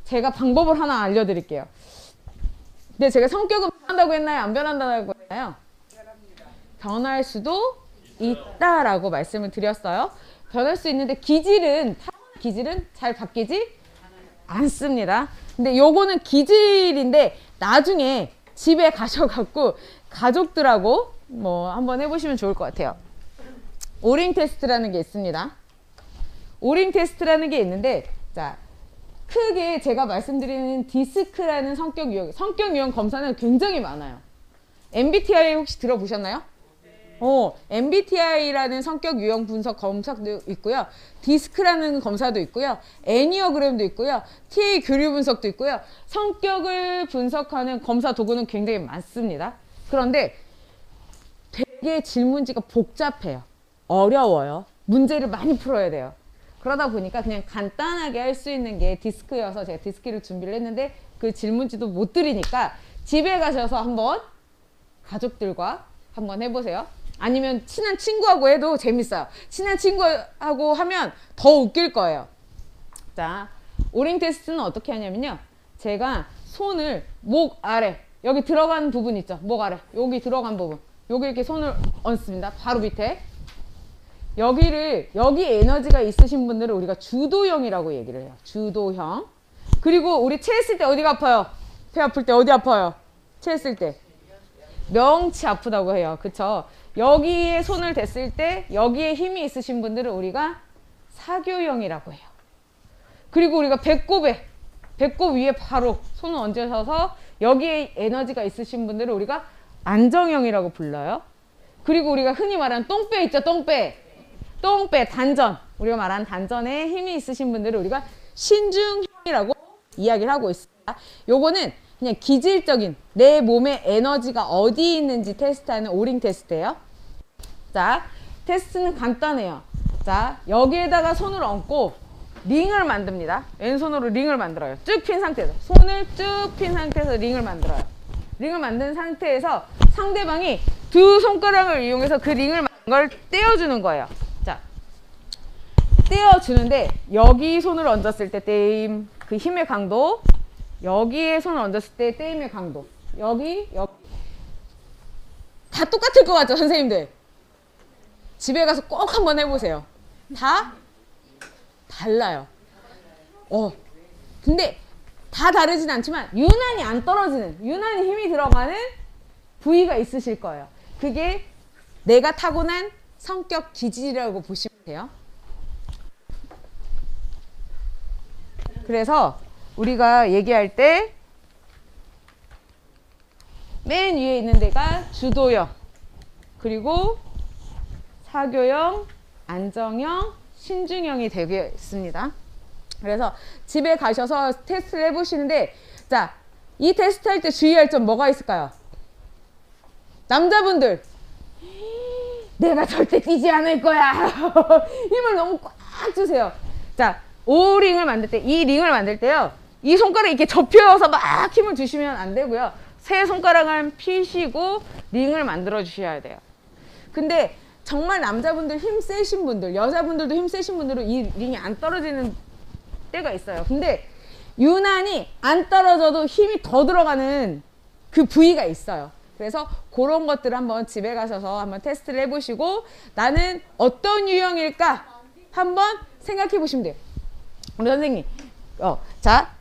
제가 방법을 하나 알려드릴게요. 근데 제가 성격은 변한다고 했나요? 안 변한다고 했나요? 변할 수도 있다라고 말씀을 드렸어요. 변할 수 있는데 기질은 잘 바뀌지 않습니다. 근데 요거는 기질인데 나중에 집에 가셔갖고 가족들하고 뭐 한번 해보시면 좋을 것 같아요. 오링 테스트라는 게 있습니다. 오링 테스트라는 게 있는데, 자, 크게 제가 말씀드리는 디스크라는 성격 유형 검사는 굉장히 많아요. MBTI 혹시 들어보셨나요? MBTI라는 성격 유형 분석 검사도 있고요. 디스크라는 검사도 있고요. 애니어그램도 있고요. TA 교류 분석도 있고요. 성격을 분석하는 검사 도구는 굉장히 많습니다. 그런데 되게 질문지가 복잡해요. 어려워요. 문제를 많이 풀어야 돼요. 그러다 보니까 그냥 간단하게 할 수 있는 게 디스크여서 제가 디스크를 준비를 했는데 그 질문지도 못 드리니까 집에 가셔서 한번 가족들과 한번 해보세요. 아니면 친한 친구하고 해도 재밌어요. 친한 친구하고 하면 더 웃길 거예요. 자, 오링 테스트는 어떻게 하냐면요. 제가 손을 목 아래, 여기 들어간 부분 있죠. 목 아래, 여기 들어간 부분. 여기 이렇게 손을 얹습니다. 바로 밑에. 여기 에너지가 있으신 분들은 우리가 주도형이라고 얘기를 해요. 주도형. 그리고 우리 체했을 때 어디가 아파요? 배 아플 때 어디 아파요? 체했을 때. 명치 아프다고 해요. 그쵸? 여기에 손을 댔을 때 여기에 힘이 있으신 분들은 우리가 사교형이라고 해요. 그리고 우리가 배꼽 위에 바로 손을 얹으셔서 여기에 에너지가 있으신 분들은 우리가 안정형이라고 불러요. 그리고 우리가 흔히 말하는 똥배 있죠. 똥배 단전. 우리가 말하는 단전에 힘이 있으신 분들은 우리가 신중형이라고 이야기를 하고 있습니다. 요거는 그냥 기질적인 내 몸에 에너지가 어디 있는지 테스트하는 오링 테스트예요. 자, 테스트는 간단해요. 자, 여기에다가 손을 얹고 링을 만듭니다. 왼손으로 링을 만들어요. 쭉 핀 상태에서. 손을 쭉 핀 상태에서 링을 만들어요. 링을 만든 상태에서 상대방이 두 손가락을 이용해서 그 링을 만든 걸 떼어주는 거예요. 자, 떼어주는데 여기 손을 얹었을 때 떼임, 그 힘의 강도, 여기에 손을 얹었을 때 떼임의 강도, 여기 다 똑같을 것 같죠, 선생님들? 집에 가서 꼭 한번 해보세요. 다 달라요. 근데 다 다르진 않지만 유난히 안 떨어지는, 유난히 힘이 들어가는 부위가 있으실 거예요. 그게 내가 타고난 성격 기질이라고 보시면 돼요. 그래서 우리가 얘기할 때 맨 위에 있는 데가 주도형, 그리고 사교형, 안정형, 신중형이 되겠습니다. 그래서 집에 가셔서 테스트를 해보시는데, 자, 이 테스트 할 때 주의할 점 뭐가 있을까요? 남자분들, 내가 절대 뛰지 않을 거야. 힘을 너무 꽉 주세요. 자, 오링을 만들 때, 이 링을 만들 때요, 이 손가락이 이렇게 접혀서 막 힘을 주시면 안 되고요. 세 손가락을 피시고 링을 만들어 주셔야 돼요. 근데 정말 남자분들 힘 세신 분들, 여자분들도 힘 세신 분들은 이 링이 안 떨어지는 때가 있어요. 근데 유난히 안 떨어져도 힘이 더 들어가는 그 부위가 있어요. 그래서 그런 것들을 한번 집에 가셔서 한번 테스트를 해보시고 나는 어떤 유형일까 한번 생각해 보시면 돼요. 우리 선생님, 자,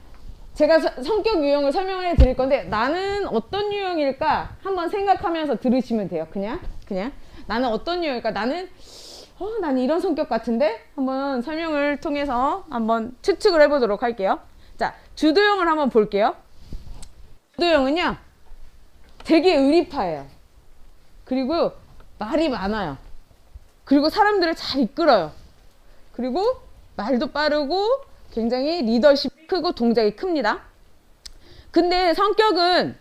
제가 성격 유형을 설명해 드릴 건데 나는 어떤 유형일까 한번 생각하면서 들으시면 돼요. 그냥 나는 어떤 유형일까, 나는 이런 성격 같은데 한번 설명을 통해서 한번 추측을 해보도록 할게요. 자, 주도형을 한번 볼게요. 주도형은요, 되게 의리파예요. 그리고 말이 많아요. 그리고 사람들을 잘 이끌어요. 그리고 말도 빠르고 굉장히 리더십이 크고 동작이 큽니다. 근데 성격은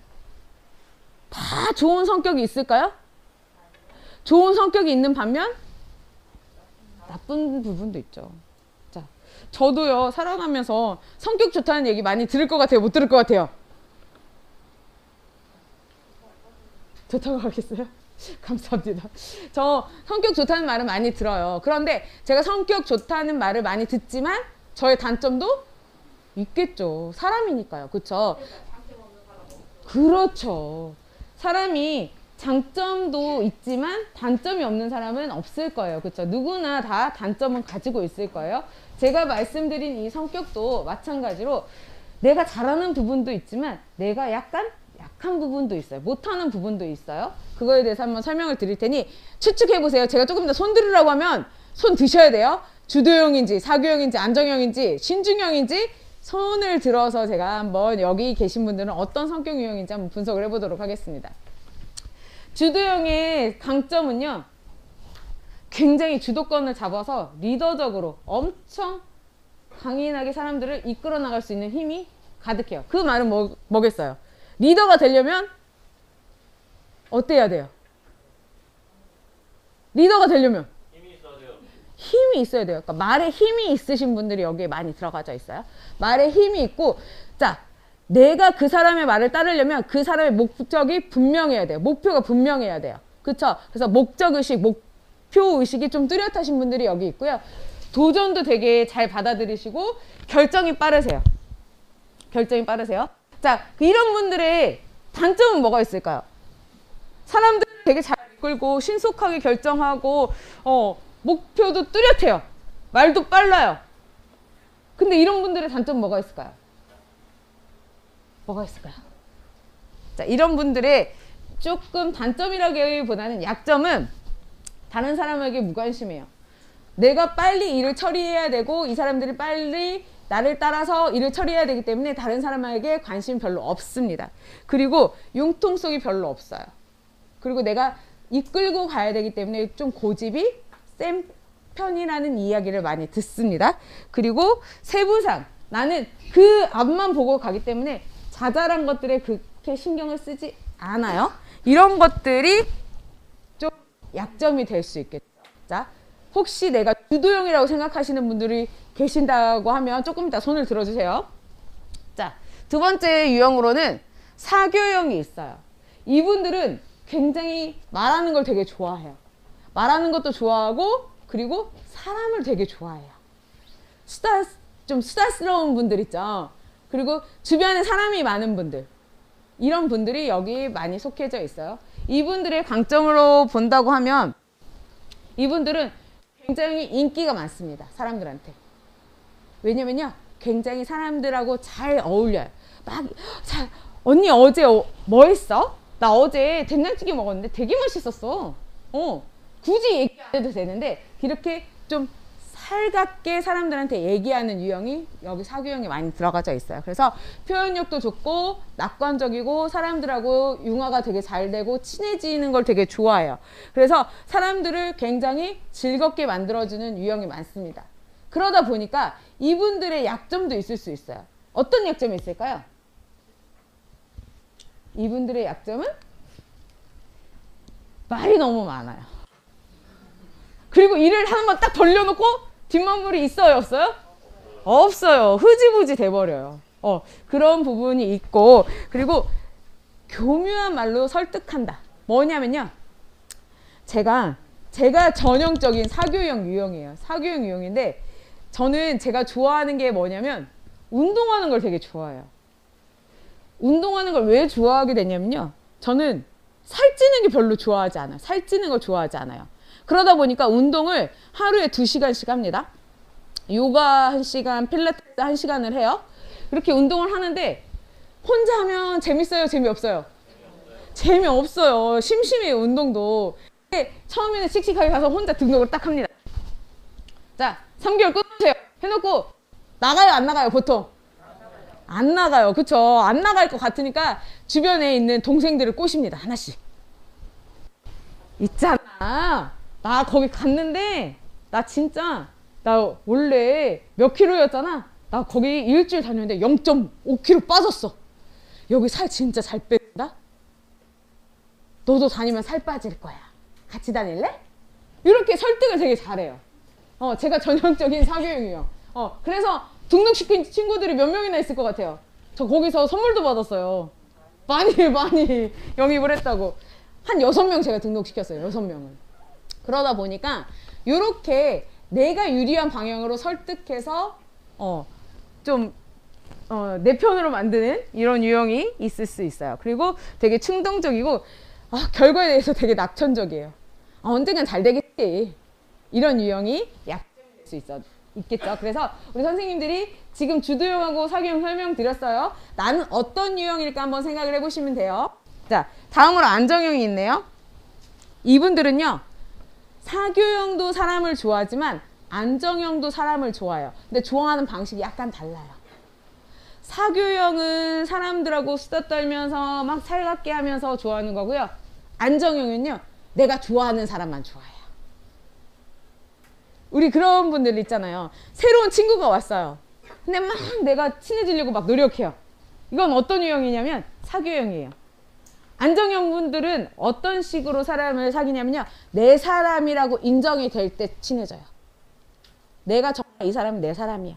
다 좋은 성격이 있을까요? 좋은 성격이 있는 반면 나쁜 부분도 있죠. 자, 저도요, 살아가면서 성격 좋다는 얘기 많이 들을 것 같아요? 못 들을 것 같아요? 좋다고 하겠어요? 감사합니다. 저 성격 좋다는 말은 많이 들어요. 그런데 제가 성격 좋다는 말을 많이 듣지만 저의 단점도 있겠죠. 사람이니까요. 그쵸? 그렇죠. 사람이 장점도 있지만 단점이 없는 사람은 없을 거예요. 그쵸? 누구나 다 단점은 가지고 있을 거예요. 제가 말씀드린 이 성격도 마찬가지로 내가 잘하는 부분도 있지만 내가 약간 약한 부분도 있어요. 못하는 부분도 있어요. 그거에 대해서 한번 설명을 드릴 테니 추측해 보세요. 제가 조금 더 손 들으라고 하면 손 드셔야 돼요. 주도형인지 사교형인지 안정형인지 신중형인지 손을 들어서 제가 한번 여기 계신 분들은 어떤 성격 유형인지 한번 분석을 해보도록 하겠습니다. 주도형의 강점은요, 굉장히 주도권을 잡아서 리더적으로 엄청 강인하게 사람들을 이끌어 나갈 수 있는 힘이 가득해요. 그 말은 뭐겠어요? 리더가 되려면 어때야 돼요? 리더가 되려면 힘이 있어야 돼요. 그러니까 말에 힘이 있으신 분들이 여기에 많이 들어가져 있어요. 말에 힘이 있고, 자, 내가 그 사람의 말을 따르려면 그 사람의 목적이 분명해야 돼요. 목표가 분명해야 돼요. 그쵸? 그래서 목적의식, 목표의식이 좀 뚜렷하신 분들이 여기 있고요. 도전도 되게 잘 받아들이시고 결정이 빠르세요. 결정이 빠르세요. 자, 이런 분들의 단점은 뭐가 있을까요? 사람들 되게 잘 이끌고 신속하게 결정하고 목표도 뚜렷해요. 말도 빨라요. 근데 이런 분들의 단점 뭐가 있을까요? 뭐가 있을까요? 자, 이런 분들의 조금 단점이라기보다는 약점은 다른 사람에게 무관심해요. 내가 빨리 일을 처리해야 되고 이 사람들이 빨리 나를 따라서 일을 처리해야 되기 때문에 다른 사람에게 관심이 별로 없습니다. 그리고 융통성이 별로 없어요. 그리고 내가 이끌고 가야 되기 때문에 좀 고집이 센 편이라는 이야기를 많이 듣습니다. 그리고 세부상, 나는 그 앞만 보고 가기 때문에 자잘한 것들에 그렇게 신경을 쓰지 않아요. 이런 것들이 좀 약점이 될 수 있겠죠. 자, 혹시 내가 주도형이라고 생각하시는 분들이 계신다고 하면 조금 이따 손을 들어주세요. 자, 두 번째 유형으로는 사교형이 있어요. 이분들은 굉장히 말하는 걸 되게 좋아해요. 말하는 것도 좋아하고 그리고 사람을 되게 좋아해요. 좀 수다스러운 분들 있죠. 그리고 주변에 사람이 많은 분들, 이런 분들이 여기 많이 속해져 있어요. 이분들의 강점으로 본다고 하면 이분들은 굉장히 인기가 많습니다. 사람들한테. 왜냐면요, 굉장히 사람들하고 잘 어울려요. 언니 어제 뭐 했어? 나 어제 된장찌개 먹었는데 되게 맛있었어. 굳이 얘기 안 해도 되는데 이렇게 좀 살갑게 사람들한테 얘기하는 유형이 여기 사교형이 많이 들어가져 있어요. 그래서 표현력도 좋고 낙관적이고 사람들하고 융화가 되게 잘 되고 친해지는 걸 되게 좋아해요. 그래서 사람들을 굉장히 즐겁게 만들어주는 유형이 많습니다. 그러다 보니까 이분들의 약점도 있을 수 있어요. 어떤 약점이 있을까요? 이분들의 약점은 말이 너무 많아요. 그리고 일을 한번 딱 벌려놓고 뒷마무리 있어요, 없어요? 없어요. 흐지부지 돼버려요. 그런 부분이 있고, 그리고 교묘한 말로 설득한다. 뭐냐면요, 제가 전형적인 사교형 유형이에요. 사교형 유형인데 저는 제가 좋아하는 게 뭐냐면 운동하는 걸 되게 좋아해요. 운동하는 걸 왜 좋아하게 됐냐면요, 저는 살찌는 게 별로 좋아하지 않아요. 살찌는 걸 좋아하지 않아요. 그러다 보니까 운동을 하루에 2시간씩 합니다. 요가 1시간, 필라테스 1시간을 해요. 그렇게 운동을 하는데 혼자 하면 재밌어요, 재미없어요? 재미없어요. 심심해요, 운동도. 처음에는 씩씩하게 가서 혼자 등록을 딱 합니다. 자, 3개월 끊으세요. 해놓고 나가요, 안 나가요, 보통? 안 나가요. 그쵸? 안 나갈 것 같으니까 주변에 있는 동생들을 꼬십니다. 하나씩. 있잖아, 나 거기 갔는데 나 원래 몇 킬로였잖아. 나 거기 일주일 다녔는데 0.5kg 빠졌어. 여기 살 진짜 잘 뺀다. 너도 다니면 살 빠질 거야. 같이 다닐래? 이렇게 설득을 되게 잘해요. 제가 전형적인 사교형이에요. 그래서 등록시킨 친구들이 몇 명이나 있을 것 같아요. 저 거기서 선물도 받았어요. 많이 영입을 했다고. 한 6명 제가 등록시켰어요. 6명을. 그러다 보니까 이렇게 내가 유리한 방향으로 설득해서 좀 내 편으로 만드는 이런 유형이 있을 수 있어요. 그리고 되게 충동적이고 결과에 대해서 되게 낙천적이에요. 언젠간 잘 되겠지. 이런 유형이 약점이 될 수 있겠죠. 그래서 우리 선생님들이 지금 주도형하고 사교형 설명드렸어요. 나는 어떤 유형일까 한번 생각을 해보시면 돼요. 자, 다음으로 안정형이 있네요. 이분들은요, 사교형도 사람을 좋아하지만 안정형도 사람을 좋아해요. 근데 좋아하는 방식이 약간 달라요. 사교형은 사람들하고 수다 떨면서 막 살갑게 하면서 좋아하는 거고요. 안정형은요, 내가 좋아하는 사람만 좋아해요. 우리 그런 분들 있잖아요. 새로운 친구가 왔어요. 근데 막 내가 친해지려고 막 노력해요. 이건 어떤 유형이냐면 사교형이에요. 안정형 분들은 어떤 식으로 사람을 사귀냐면요, 내 사람이라고 인정이 될 때 친해져요. 내가 정말 이 사람은 내 사람이야,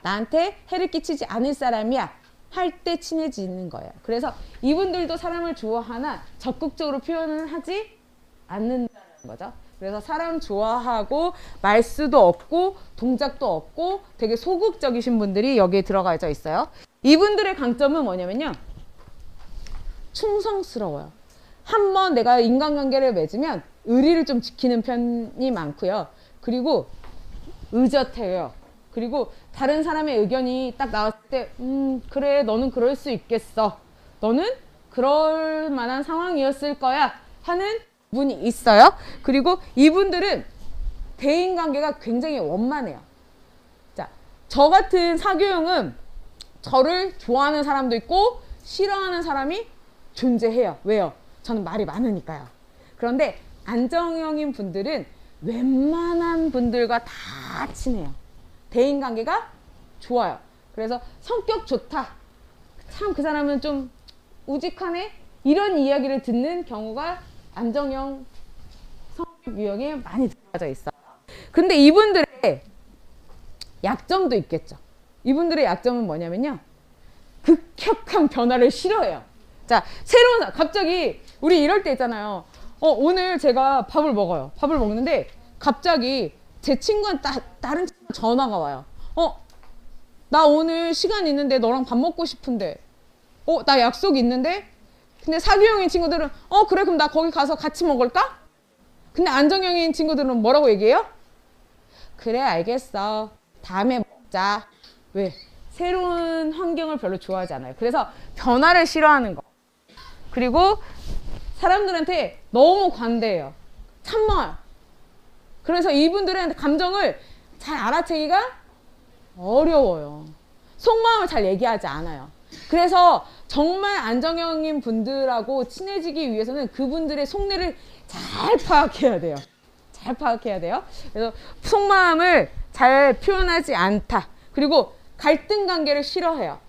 나한테 해를 끼치지 않을 사람이야 할 때 친해지는 거예요. 그래서 이분들도 사람을 좋아하나 적극적으로 표현을 하지 않는다는 거죠. 그래서 사람 좋아하고 말수도 없고 동작도 없고 되게 소극적이신 분들이 여기에 들어가져 있어요. 이분들의 강점은 뭐냐면요, 충성스러워요. 한번 내가 인간관계를 맺으면 의리를 좀 지키는 편이 많고요. 그리고 의젓해요. 그리고 다른 사람의 의견이 딱 나왔을 때 그래, 너는 그럴 수 있겠어, 너는 그럴 만한 상황이었을 거야 하는 분이 있어요. 그리고 이분들은 대인관계가 굉장히 원만해요. 자, 저 같은 사교형은 저를 좋아하는 사람도 있고 싫어하는 사람이 존재해요. 왜요? 저는 말이 많으니까요. 그런데 안정형인 분들은 웬만한 분들과 다 친해요. 대인관계가 좋아요. 그래서 성격 좋다, 참 그 사람은 좀 우직하네, 이런 이야기를 듣는 경우가 안정형 성격 유형에 많이 들어가져 있어요. 근데 이분들의 약점도 있겠죠. 이분들의 약점은 뭐냐면요, 급격한 변화를 싫어해요. 자, 갑자기 우리 이럴 때 있잖아요. 오늘 제가 밥을 먹어요. 밥을 먹는데 갑자기 제 친구한테 다른 친구 전화가 와요. 나 오늘 시간 있는데 너랑 밥 먹고 싶은데, 나 약속 있는데. 근데 사교형인 친구들은 그래, 그럼 나 거기 가서 같이 먹을까? 근데 안정형인 친구들은 뭐라고 얘기해요? 그래, 알겠어, 다음에 먹자. 왜? 새로운 환경을 별로 좋아하지 않아요. 그래서 변화를 싫어하는 거. 그리고 사람들한테 너무 관대해요. 참아요. 그래서 이분들은 감정을 잘 알아채기가 어려워요. 속마음을 잘 얘기하지 않아요. 그래서 정말 안정형인 분들하고 친해지기 위해서는 그분들의 속내를 잘 파악해야 돼요. 잘 파악해야 돼요. 그래서 속마음을 잘 표현하지 않다. 그리고 갈등 관계를 싫어해요.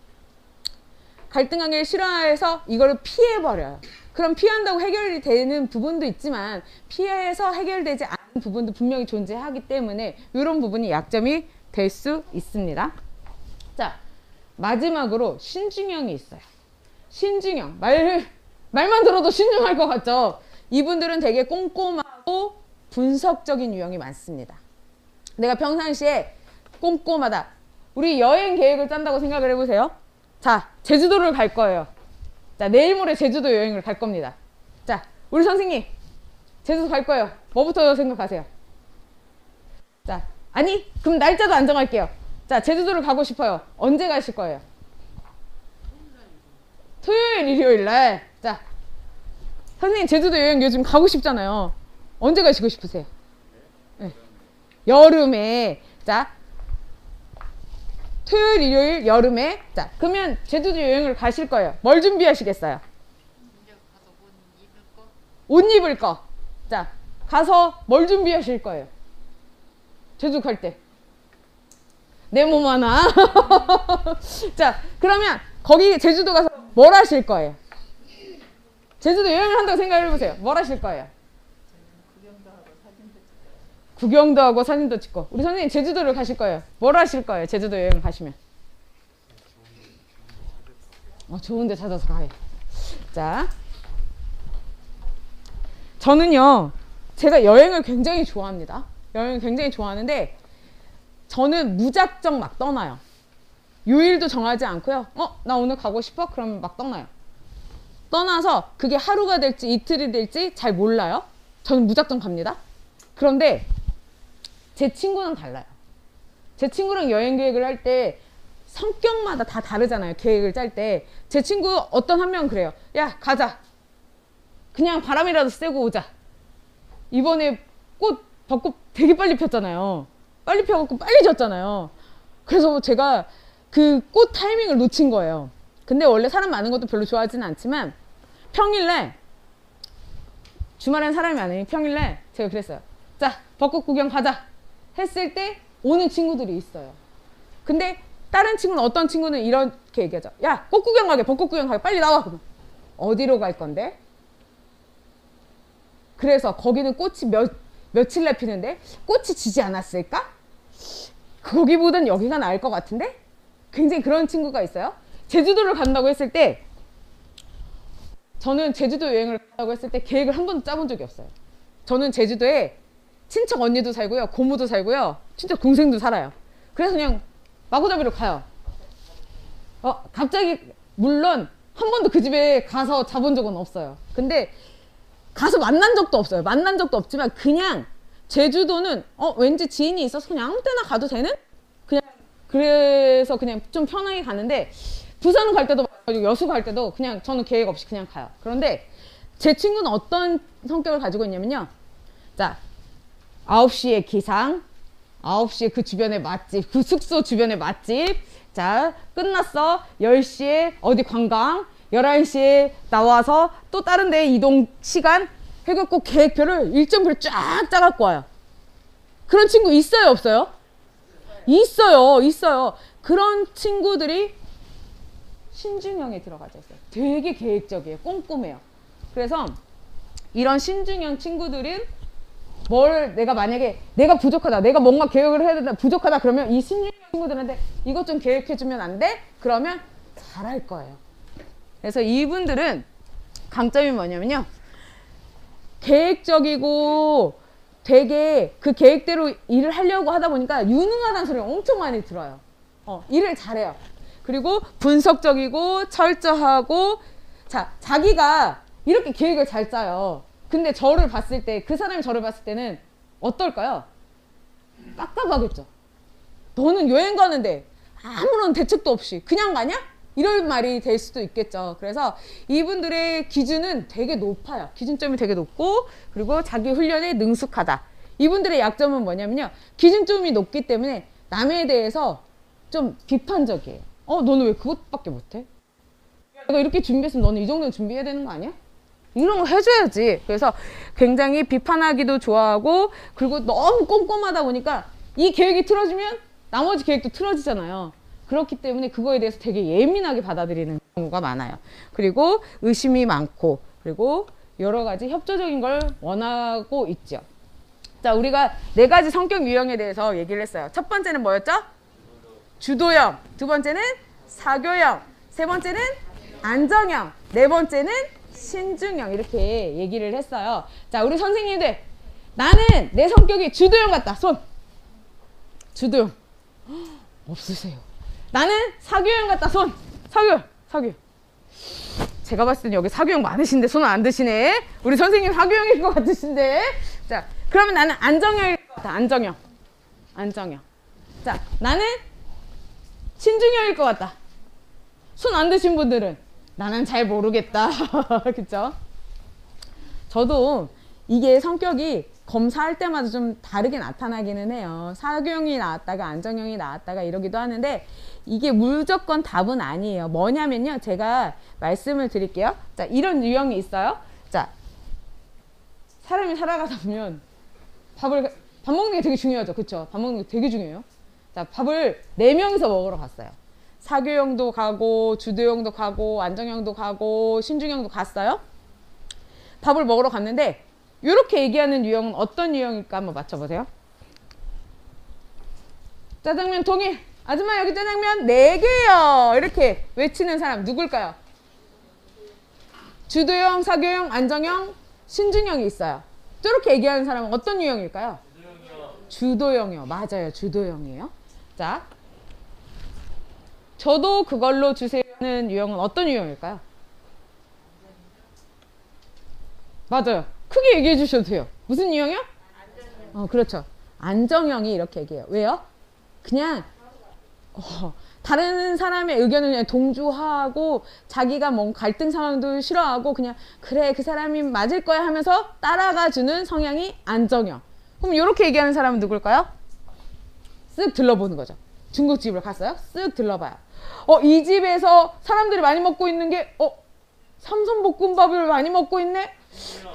갈등 관계를 싫어해서 이거를 피해버려요. 그럼 피한다고 해결이 되는 부분도 있지만 피해서 해결되지 않는 부분도 분명히 존재하기 때문에 이런 부분이 약점이 될 수 있습니다. 자, 마지막으로 신중형이 있어요. 신중형. 말만 들어도 신중할 것 같죠? 이분들은 되게 꼼꼼하고 분석적인 유형이 많습니다. 내가 평상시에 꼼꼼하다. 우리 여행 계획을 짠다고 생각을 해보세요. 자, 제주도를 갈 거예요. 자, 내일 모레 제주도 여행을 갈 겁니다. 자, 우리 선생님, 제주도 갈 거예요. 뭐부터 생각하세요? 자, 아니, 그럼 날짜도 안 정할게요. 자, 제주도를 가고 싶어요. 언제 가실 거예요? 토요일, 일요일 날. 자, 선생님 제주도 여행 요즘 가고 싶잖아요. 언제 가시고 싶으세요? 네. 여름에. 자, 토요일, 일요일, 여름에. 자, 그러면 제주도 여행을 가실 거예요. 뭘 준비하시겠어요? 옷 입을 거. 자, 가서 뭘 준비하실 거예요? 제주 갈 때. 내 몸 하나. 자, 그러면 거기 제주도 가서 뭘 하실 거예요? 제주도 여행을 한다고 생각을 해보세요. 뭘 하실 거예요? 구경도 하고 사진도 찍고. 우리 선생님 제주도를 가실 거예요. 뭘 하실 거예요? 제주도 여행을 가시면. 좋은 데 찾아서 가요. 자, 저는요, 제가 여행을 굉장히 좋아합니다. 여행을 굉장히 좋아하는데 저는 무작정 막 떠나요. 요일도 정하지 않고요. 나 오늘 가고 싶어? 그러면 막 떠나요. 떠나서 그게 하루가 될지 이틀이 될지 잘 몰라요. 저는 무작정 갑니다. 그런데 제 친구는 달라요. 제 친구랑 여행 계획을 할 때 성격마다 다 다르잖아요. 계획을 짤 때. 제 친구 어떤 한 명은 그래요. 야, 가자. 그냥 바람이라도 쐬고 오자. 이번에 벚꽃 되게 빨리 폈잖아요. 빨리 펴갖고 빨리 졌잖아요. 그래서 제가 그 꽃 타이밍을 놓친 거예요. 근데 원래 사람 많은 것도 별로 좋아하지는 않지만 평일날, 주말엔 사람이 많으니 평일날 제가 그랬어요. 자, 벚꽃 구경 가자 했을 때 오는 친구들이 있어요. 근데 다른 친구는, 어떤 친구는 이렇게 얘기하죠. 야, 꽃 구경 가게, 벚꽃 구경 가게, 빨리 나와. 그럼 어디로 갈 건데? 그래서 거기는 꽃이 며칠날 피는데 꽃이 지지 않았을까? 거기보단 여기가 나을 것 같은데? 굉장히 그런 친구가 있어요. 제주도를 간다고 했을 때, 저는 제주도 여행을 간다고 했을 때 계획을 한 번도 짜본 적이 없어요. 저는 제주도에 친척 언니도 살고요, 고모도 살고요, 친척 동생도 살아요. 그래서 그냥 마구잡이로 가요. 갑자기, 물론 한 번도 그 집에 가서 자본 적은 없어요. 근데 가서 만난 적도 없어요. 만난 적도 없지만 그냥 제주도는 왠지 지인이 있어서 그냥 아무 때나 가도 되는? 그래서 그냥 좀 편하게 가는데, 부산 갈 때도 여수 갈 때도 그냥 저는 계획 없이 그냥 가요. 그런데 제 친구는 어떤 성격을 가지고 있냐면요. 자, 9시에 기상, 9시에 그 주변에 맛집, 그 숙소 주변에 맛집. 자, 끝났어. 10시에 어디 관광, 11시에 나와서 또 다른 데 이동 시간 해갖고 계획표를, 일정표를 쫙 짜갖고 와요. 그런 친구 있어요, 없어요? 있어요. 그런 친구들이 신중형에 들어가져 있어요. 되게 계획적이에요. 꼼꼼해요. 그래서 이런 신중형 친구들은 내가 만약에 내가 부족하다, 내가 뭔가 계획을 해야 된다, 부족하다 그러면 이 신중형 친구들한테 이것 좀 계획해주면 안 돼? 그러면 잘할 거예요. 그래서 이분들은 강점이 뭐냐면요. 계획적이고 되게 그 계획대로 일을 하려고 하다 보니까 유능하다는 소리를 엄청 많이 들어요. 일을 잘해요. 그리고 분석적이고 철저하고, 자, 자기가 이렇게 계획을 잘 짜요. 근데 저를 봤을 때, 그 사람이 저를 봤을 때는 어떨까요? 깝깝하겠죠. 너는 여행 가는데 아무런 대책도 없이 그냥 가냐? 이런 말이 될 수도 있겠죠. 그래서 이분들의 기준은 되게 높아요. 기준점이 되게 높고, 그리고 자기 훈련에 능숙하다. 이분들의 약점은 뭐냐면요. 기준점이 높기 때문에 남에 대해서 좀 비판적이에요. 너는 왜 그것밖에 못해? 내가 이렇게 준비했으면 너는 이 정도는 준비해야 되는 거 아니야? 이런 거 해줘야지. 그래서 굉장히 비판하기도 좋아하고, 그리고 너무 꼼꼼하다 보니까 이 계획이 틀어지면 나머지 계획도 틀어지잖아요. 그렇기 때문에 그거에 대해서 되게 예민하게 받아들이는 경우가 많아요. 그리고 의심이 많고, 그리고 여러 가지 협조적인 걸 원하고 있죠. 자, 우리가 4가지 성격 유형에 대해서 얘기를 했어요. 첫 번째는 뭐였죠? 주도형. 두 번째는 사교형. 세 번째는 안정형. 네 번째는 신중형. 이렇게 얘기를 했어요. 자, 우리 선생님들, 나는 내 성격이 주도형 같다. 손. 주도형. 없으세요. 나는 사교형 같다. 손. 사교형. 제가 봤을 땐 여기 사교형 많으신데 손을 안 드시네. 우리 선생님 사교형일 것 같으신데. 자, 그러면 나는 안정형일 것 같아. 안정형. 자, 나는 신중형일 것 같다. 손 안 드신 분들은 나는 잘 모르겠다. 그쵸? 저도 이게 성격이 검사할 때마다 좀 다르게 나타나기는 해요. 사교형이 나왔다가 안정형이 나왔다가 이러기도 하는데, 이게 무조건 답은 아니에요. 뭐냐면요. 제가 말씀을 드릴게요. 자, 이런 유형이 있어요. 자, 사람이 살아가다 보면 밥 먹는 게 되게 중요하죠. 그쵸? 밥 먹는 게 되게 중요해요. 자, 밥을 4명이서 먹으러 갔어요. 사교형도 가고, 주도형도 가고, 안정형도 가고, 신중형도 갔어요. 밥을 먹으러 갔는데, 이렇게 얘기하는 유형은 어떤 유형일까 한번 맞춰보세요. 짜장면 통일. 아줌마 여기 짜장면 4개요. 이렇게 외치는 사람 누굴까요? 주도형, 사교형, 안정형, 신중형이 있어요. 저렇게 얘기하는 사람은 어떤 유형일까요? 주도형이요. 맞아요. 주도형이에요. 자, 저도 그걸로 주세요는 유형은 어떤 유형일까요? 맞아요. 크게 얘기해 주셔도 돼요. 무슨 유형이요? 그렇죠. 안정형이 이렇게 얘기해요. 왜요? 그냥 다른 사람의 의견을 그냥 동조하고 자기가 뭔 갈등 상황도 싫어하고 그냥 그래 그 사람이 맞을 거야 하면서 따라가 주는 성향이 안정형. 그럼 이렇게 얘기하는 사람은 누굴까요? 쓱 들러보는 거죠. 중국집을 갔어요? 쓱 들러봐요. 이 집에서 사람들이 많이 먹고 있는 게 삼선볶음밥을 많이 먹고 있네?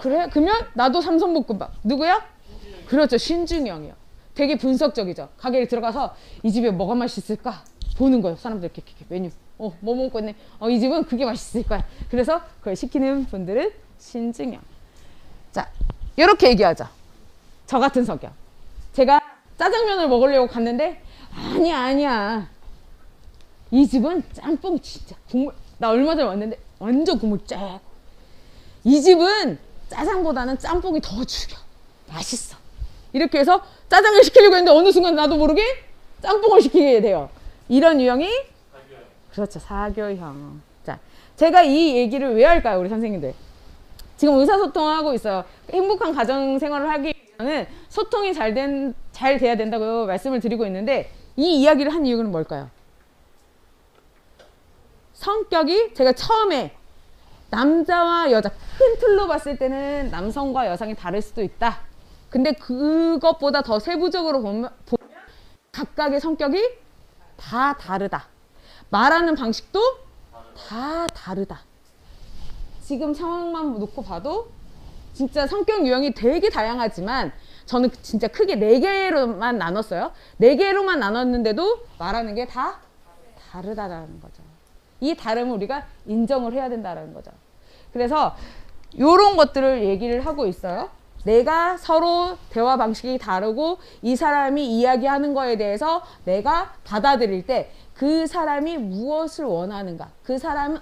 그래? 그러면 나도 삼선볶음밥. 누구야? 그렇죠. 신중형이요. 되게 분석적이죠. 가게에 들어가서 이 집에 뭐가 맛있을까? 보는 거예요. 사람들 이렇게 메뉴. 뭐 먹고 있네. 이 집은 그게 맛있을 거야. 그래서 그걸 시키는 분들은 신중형. 자, 이렇게 얘기하죠. 저 같은 성격. 제가 짜장면을 먹으려고 갔는데 아니야. 이 집은 짬뽕 진짜 국물. 나 얼마 전에 왔는데 완전 국물 쫙. 이 집은 짜장보다는 짬뽕이 더 죽여. 맛있어. 이렇게 해서 짜장을 시키려고 했는데 어느 순간 나도 모르게 짬뽕을 시키게 돼요. 이런 유형이 그렇죠. 사교형. 자, 제가 이 얘기를 왜 할까요, 우리 선생님들? 지금 의사소통하고 있어요. 행복한 가정 생활을 하기 위해서는 소통이 잘 돼야 된다고 말씀을 드리고 있는데 이 이야기를 한 이유는 뭘까요? 성격이 제가 처음에 남자와 여자 큰 틀로 봤을 때는 남성과 여성이 다를 수도 있다. 근데 그것보다 더 세부적으로 보면 각각의 성격이 다 다르다. 말하는 방식도 다 다르다. 지금 상황만 놓고 봐도 진짜 성격 유형이 되게 다양하지만 저는 진짜 크게 4개로만 나눴어요. 4개로만 나눴는데도 말하는 게 다 다르다라는 거죠. 이 다름을 우리가 인정을 해야 된다는 거죠. 그래서 이런 것들을 얘기를 하고 있어요. 내가 서로 대화 방식이 다르고 이 사람이 이야기하는 거에 대해서 내가 받아들일 때 그 사람이 무엇을 원하는가, 그 사람은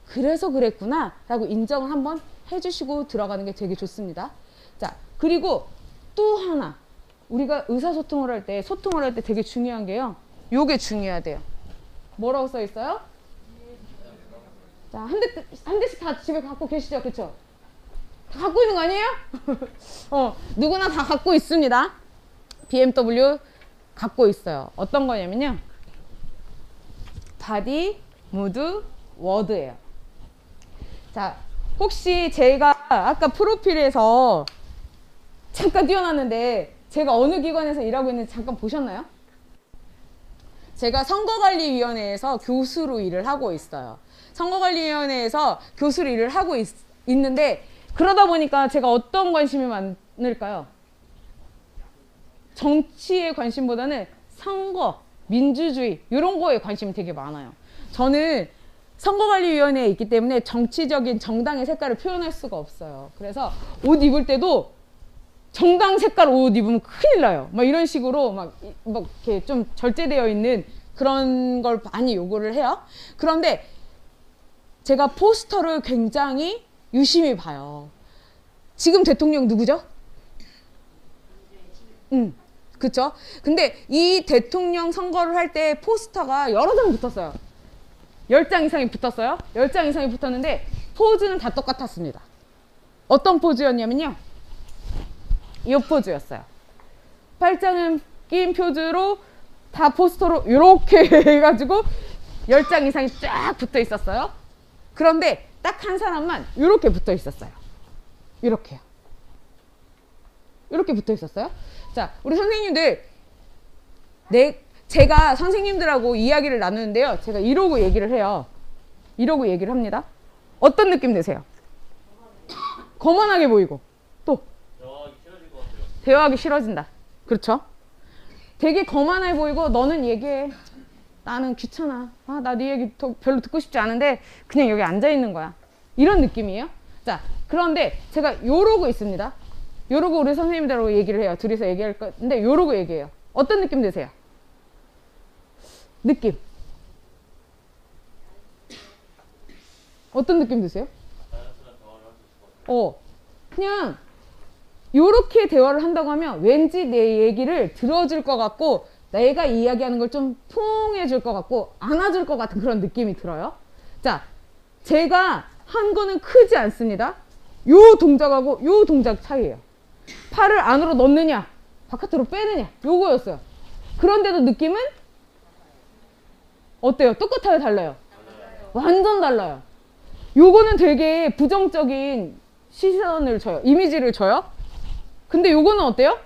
그래서 그랬구나 라고 인정을 한번 해주시고 들어가는 게 되게 좋습니다. 자, 그리고 또 하나 우리가 의사소통을 할 때 소통을 할 때 되게 중요한 게요, 요게 중요하대요. 뭐라고 써 있어요? 자, 한 대씩 다 집에 갖고 계시죠? 그쵸? 다 갖고 있는 거 아니에요? 누구나 다 갖고 있습니다. BMW 갖고 있어요. 어떤 거냐면요, 바디, 무드, 워드예요. 자, 혹시 제가 아까 프로필에서 잠깐 띄워놨는데 제가 어느 기관에서 일하고 있는지 잠깐 보셨나요? 제가 선거관리위원회에서 교수로 일을 하고 있어요. 선거관리위원회에서 교수로 일을 하고 있는데 그러다 보니까 제가 어떤 관심이 많을까요? 정치에 관심보다는 선거, 민주주의 이런 거에 관심이 되게 많아요. 저는 선거관리위원회에 있기 때문에 정치적인 정당의 색깔을 표현할 수가 없어요. 그래서 옷 입을 때도 정당 색깔 옷 입으면 큰일 나요. 막 이런 식으로 막 이렇게 좀 절제되어 있는 그런 걸 많이 요구를 해요. 그런데 제가 포스터를 굉장히 유심히 봐요. 지금 대통령 누구죠? 그쵸? 근데 이 대통령 선거를 할 때 포스터가 여러 장 붙었어요. 10장 이상이 붙었어요. 10장 이상이 붙었는데 포즈는 다 똑같았습니다. 어떤 포즈였냐면요, 이 포즈였어요. 팔짱은 낀 포즈로 다 포스터로 이렇게 해가지고 10장 이상이 쫙 붙어 있었어요. 그런데 딱 한 사람만 이렇게 붙어 있었어요. 이렇게요. 이렇게 붙어 있었어요. 자, 우리 선생님들, 제가 선생님들하고 이야기를 나누는데요, 제가 이러고 얘기를 해요. 이러고 얘기를 합니다. 어떤 느낌 드세요? 거만하게 보이고, 또 대화하기 싫어질 것 같아요. 대화하기 싫어진다. 그렇죠? 되게 거만해 보이고, 너는 얘기해. 나는 귀찮아. 나 네 얘기 별로 듣고 싶지 않은데 그냥 여기 앉아 있는 거야. 이런 느낌이에요. 자, 그런데 제가 요러고 있습니다. 요러고 우리 선생님들하고 얘기를 해요. 둘이서 얘기할 건데 요러고 얘기해요. 어떤 느낌 드세요? 느낌. 어떤 느낌 드세요? 자연스러운 대화를 할 수 있을 것 같아요. 그냥 요렇게 대화를 한다고 하면 왠지 내 얘기를 들어줄 것 같고 내가 이야기하는 걸 좀 포옹해줄 것 같고 안아줄 것 같은 그런 느낌이 들어요. 자, 제가 한 거는 크지 않습니다. 요 동작하고 요 동작 차이예요. 팔을 안으로 넣느냐 바깥으로 빼느냐 요거였어요. 그런데도 느낌은 어때요? 똑같아요? 달라요? 완전 달라요. 요거는 되게 부정적인 시선을 줘요. 이미지를 줘요. 근데 요거는 어때요?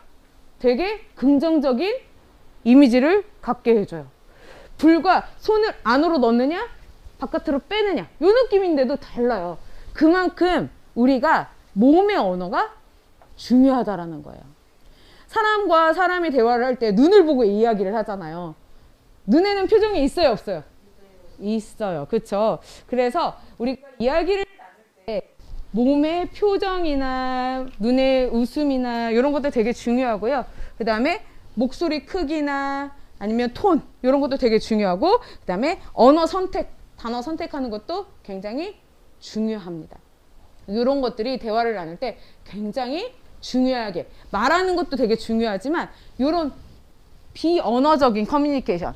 되게 긍정적인 이미지를 갖게 해줘요. 불과 손을 안으로 넣느냐 바깥으로 빼느냐 요 느낌인데도 달라요. 그만큼 우리가 몸의 언어가 중요하다라는 거예요. 사람과 사람이 대화를 할 때 눈을 보고 이야기를 하잖아요. 눈에는 표정이 있어요, 없어요? 있어요. 그렇죠? 그래서 우리가 이야기를 나눌 때 몸의 표정이나 눈의 웃음이나 이런 것도 되게 중요하고요. 그 다음에 목소리 크기나 아니면 톤 이런 것도 되게 중요하고 그 다음에 언어 선택, 단어 선택하는 것도 굉장히 중요합니다. 이런 것들이 대화를 나눌 때 굉장히 중요하게 말하는 것도 되게 중요하지만 이런 비언어적인 커뮤니케이션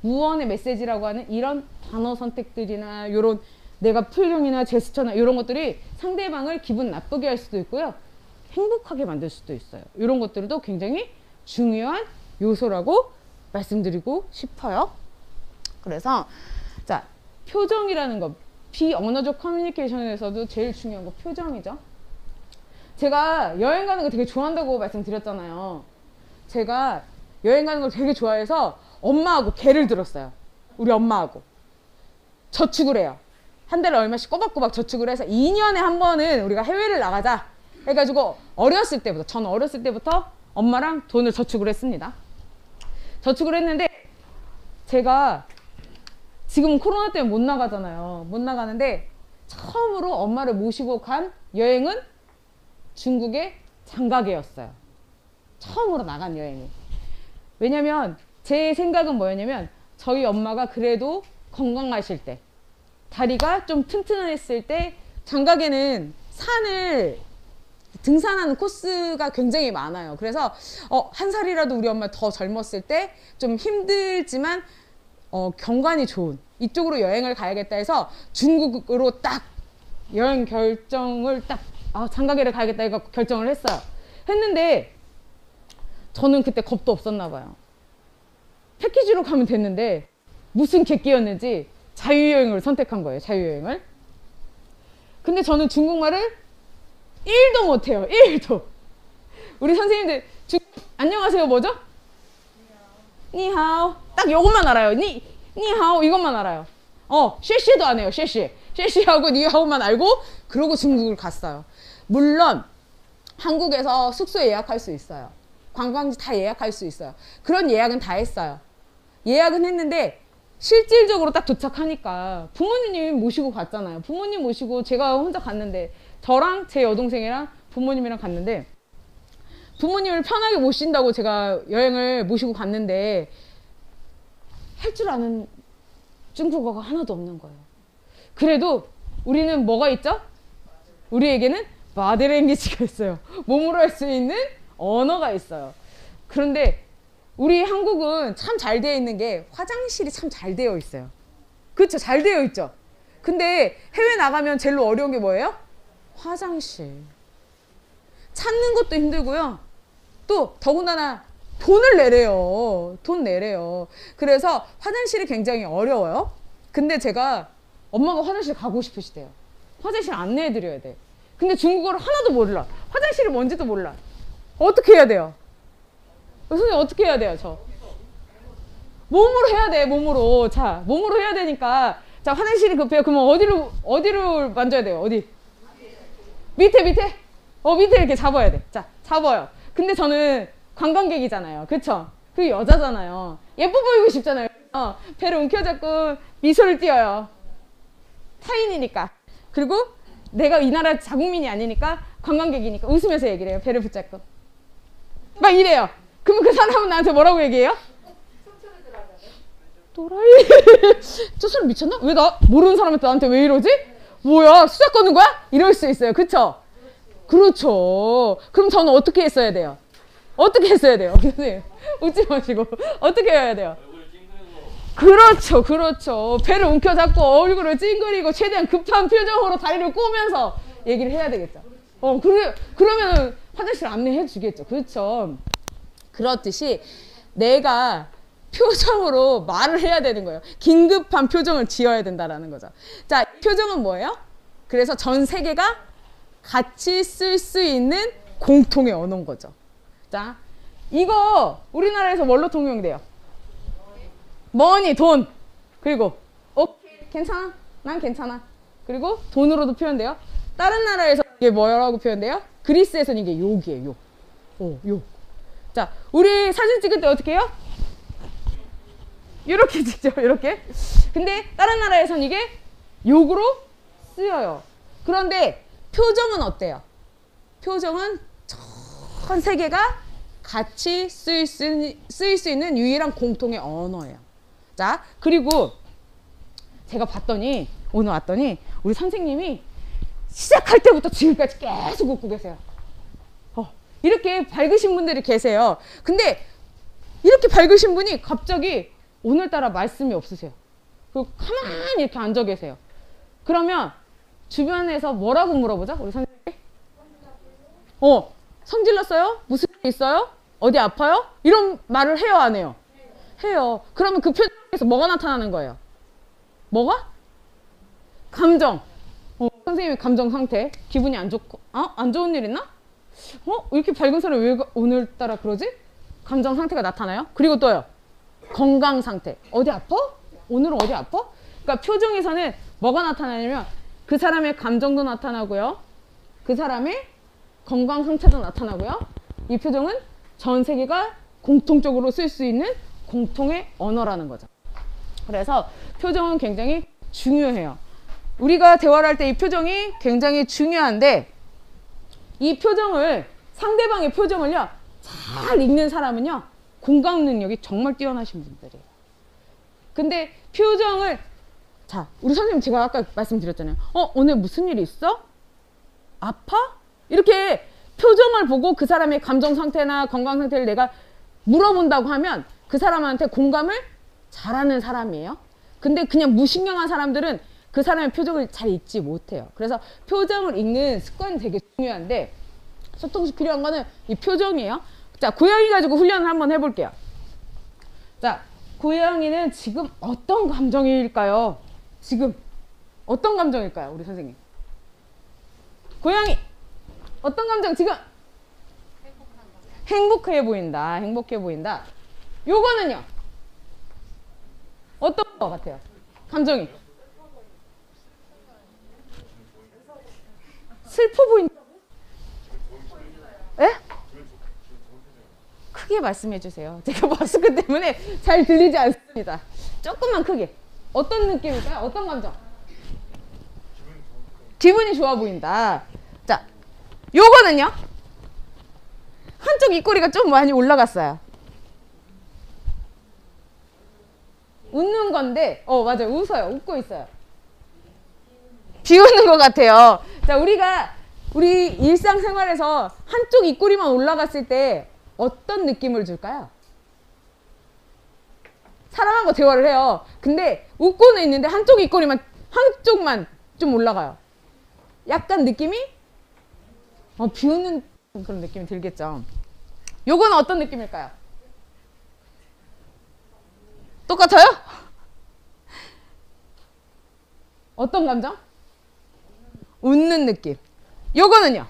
무언의 메시지라고 하는 이런 단어 선택들이나 이런 내가 표정이나 제스처나 이런 것들이 상대방을 기분 나쁘게 할 수도 있고요. 행복하게 만들 수도 있어요. 이런 것들도 굉장히 중요한 요소라고 말씀드리고 싶어요. 그래서 자, 표정이라는 거 비언어적 커뮤니케이션에서도 제일 중요한 거 표정이죠. 제가 여행 가는 거 되게 좋아한다고 말씀드렸잖아요. 제가 여행 가는 걸 되게 좋아해서 엄마하고 개를 들었어요. 우리 엄마하고 저축을 해요. 한 달에 얼마씩 꼬박꼬박 저축을 해서 2년에 한 번은 우리가 해외를 나가자 해가지고 저는 어렸을 때부터 엄마랑 돈을 저축을 했습니다. 저축을 했는데 제가 지금 코로나 때문에 못 나가잖아요. 못 나가는데 처음으로 엄마를 모시고 간 여행은 중국의 장가게였어요. 처음으로 나간 여행이. 왜냐면 제 생각은 뭐였냐면 저희 엄마가 그래도 건강하실 때 다리가 좀 튼튼했을 때 장가게는 산을 등산하는 코스가 굉장히 많아요. 그래서 한 살이라도 우리 엄마 더 젊었을 때 좀 힘들지만 경관이 좋은 이쪽으로 여행을 가야겠다 해서 중국으로 딱 여행 결정을 딱 장가게를 가야겠다 해서 결정을 했어요. 했는데 저는 그때 겁도 없었나 봐요. 패키지로 가면 됐는데 무슨 객기였는지 자유여행을 선택한 거예요. 자유여행을. 근데 저는 중국말을 1도 못해요. 1도. 우리 선생님들 안녕하세요 뭐죠? 니하오. 딱 요것만 알아요. 니하오 이것만 알아요. 쉐쉐도 안 해요. 쉐쉐하고 니하오만 알고 그러고 중국을 갔어요. 물론 한국에서 숙소 예약할 수 있어요. 관광지 다 예약할 수 있어요. 그런 예약은 다 했어요. 예약은 했는데 실질적으로 딱 도착하니까 부모님 모시고 갔잖아요. 부모님 모시고 제가 혼자 갔는데 저랑 제 여동생이랑 부모님이랑 갔는데 부모님을 편하게 모신다고 제가 여행을 모시고 갔는데 할 줄 아는 중국어가 하나도 없는 거예요. 그래도 우리는 뭐가 있죠? 우리에게는 바디랭귀지가 있어요. 몸으로 할 수 있는 언어가 있어요. 그런데 우리 한국은 참 잘 되어 있는 게 화장실이 참 잘 되어 있어요. 그렇죠? 잘 되어 있죠? 근데 해외 나가면 제일 어려운 게 뭐예요? 화장실. 찾는 것도 힘들고요. 또 더군다나 돈을 내래요. 돈 내래요. 그래서 화장실이 굉장히 어려워요. 근데 제가 엄마가 화장실 가고 싶으시대요. 화장실 안내해 드려야 돼. 근데 중국어를 하나도 몰라. 화장실이 뭔지도 몰라. 어떻게 해야 돼요? 선생님 어떻게 해야 돼요? 저 몸으로 해야 돼. 몸으로. 자, 몸으로 해야 되니까 자, 화장실이 급해요. 그러면 어디로 만져야 돼요? 어디? 밑에. 밑에 이렇게 잡아야 돼. 자, 잡아요. 근데 저는 관광객이잖아요. 그쵸? 그 여자잖아요. 예뻐 보이고 싶잖아요. 배를 움켜잡고 미소를 띄어요. 타인이니까. 그리고 내가 이 나라 자국민이 아니니까 관광객이니까 웃으면서 얘기를 해요. 배를 붙잡고. 막 이래요. 그러면 그 사람은 나한테 뭐라고 얘기해요? 또라이. 저 사람 미쳤나? 왜 모르는 사람한테 나한테 왜 이러지? 뭐야? 수작 거는 거야? 이럴 수 있어요. 그쵸? 그렇죠. 그럼 저는 어떻게 했어야 돼요? 어떻게 했어야 돼요? 선생님 웃지 마시고 어떻게 해야 돼요? 얼굴을 찡그리고 그렇죠, 그렇죠. 배를 움켜잡고 얼굴을 찡그리고 최대한 급한 표정으로 다리를 꼬면서 얘기를 해야 되겠죠. 그러면 화장실 안내해 주겠죠. 그렇죠. 그렇듯이 내가 표정으로 말을 해야 되는 거예요. 긴급한 표정을 지어야 된다라는 거죠. 자, 표정은 뭐예요? 그래서 전 세계가 같이 쓸 수 있는 공통의 언어인 거죠. 자, 이거 우리나라에서 뭘로 통용돼요? 머니, 돈. 그리고 오케이, 괜찮아. 난 괜찮아. 그리고 돈으로도 표현돼요. 다른 나라에서 이게 뭐라고 표현돼요? 그리스에서는 이게 욕이에요. 욕. 욕. 자, 우리 사진 찍을 때 어떻게 해요? 이렇게 찍죠. 이렇게. 근데 다른 나라에서는 이게 욕으로 쓰여요. 그런데 표정은 어때요? 표정은 전 세계가 같이 쓰일 수 있는 유일한 공통의 언어예요. 자, 그리고 제가 봤더니 오늘 왔더니 우리 선생님이 시작할 때부터 지금까지 계속 웃고 계세요. 이렇게 밝으신 분들이 계세요. 근데 이렇게 밝으신 분이 갑자기 오늘따라 말씀이 없으세요. 그리고 가만히 이렇게 앉아 계세요. 그러면 주변에서 뭐라고 물어보죠? 우리 선생님? 성질났어요? 무슨 일 있어요? 어디 아파요? 이런 말을 해요, 안 해요? 해요. 그러면 그 표정에서 뭐가 나타나는 거예요? 뭐가? 감정. 선생님의 감정 상태. 기분이 안 좋고, 안 좋은 일 있나? 이렇게 밝은 사람이 왜 오늘따라 그러지? 감정 상태가 나타나요. 그리고 또요. 건강 상태. 어디 아파? 오늘은 어디 아파? 그러니까 표정에서는 뭐가 나타나냐면 그 사람의 감정도 나타나고요. 그 사람의 건강 상태도 나타나고요. 이 표정은 전 세계가 공통적으로 쓸 수 있는 공통의 언어라는 거죠. 그래서 표정은 굉장히 중요해요. 우리가 대화를 할 때 이 표정이 굉장히 중요한데 이 표정을 상대방의 표정을요 잘 읽는 사람은요 공감 능력이 정말 뛰어나신 분들이에요. 근데 표정을 자 우리 선생님 제가 아까 말씀드렸잖아요. 오늘 무슨 일 있어? 아파? 이렇게 표정을 보고 그 사람의 감정 상태나 건강 상태를 내가 물어본다고 하면 그 사람한테 공감을 잘하는 사람이에요. 근데 그냥 무신경한 사람들은 그 사람의 표정을 잘 읽지 못해요. 그래서 표정을 읽는 습관이 되게 중요한데 소통시 필요한 거는 이 표정이에요. 자, 고양이 가지고 훈련을 한번 해볼게요. 자, 고양이는 지금 어떤 감정일까요? 지금 어떤 감정일까요? 우리 선생님. 고양이 어떤 감정 지금? 행복해 보인다. 행복해 보인다. 요거는요? 어떤 것 같아요? 감정이. 슬퍼 보인다. 예? 크게 말씀해 주세요. 제가 마스크 때문에 잘 들리지 않습니다. 조금만 크게. 어떤 느낌일까요? 어떤 감정? 기분이 좋아 보인다. 자, 요거는요? 한쪽 입꼬리가 좀 많이 올라갔어요. 웃는 건데, 맞아요. 웃어요. 웃고 있어요. 비웃는 것 같아요. 자, 우리 일상생활에서 한쪽 입꼬리만 올라갔을 때 어떤 느낌을 줄까요? 사람하고 대화를 해요. 근데 웃고는 있는데 한쪽만 좀 올라가요. 약간 느낌이 비웃는 그런 느낌이 들겠죠. 요거는 어떤 느낌일까요? 똑같아요? 어떤 감정? 웃는 느낌. 요거는요?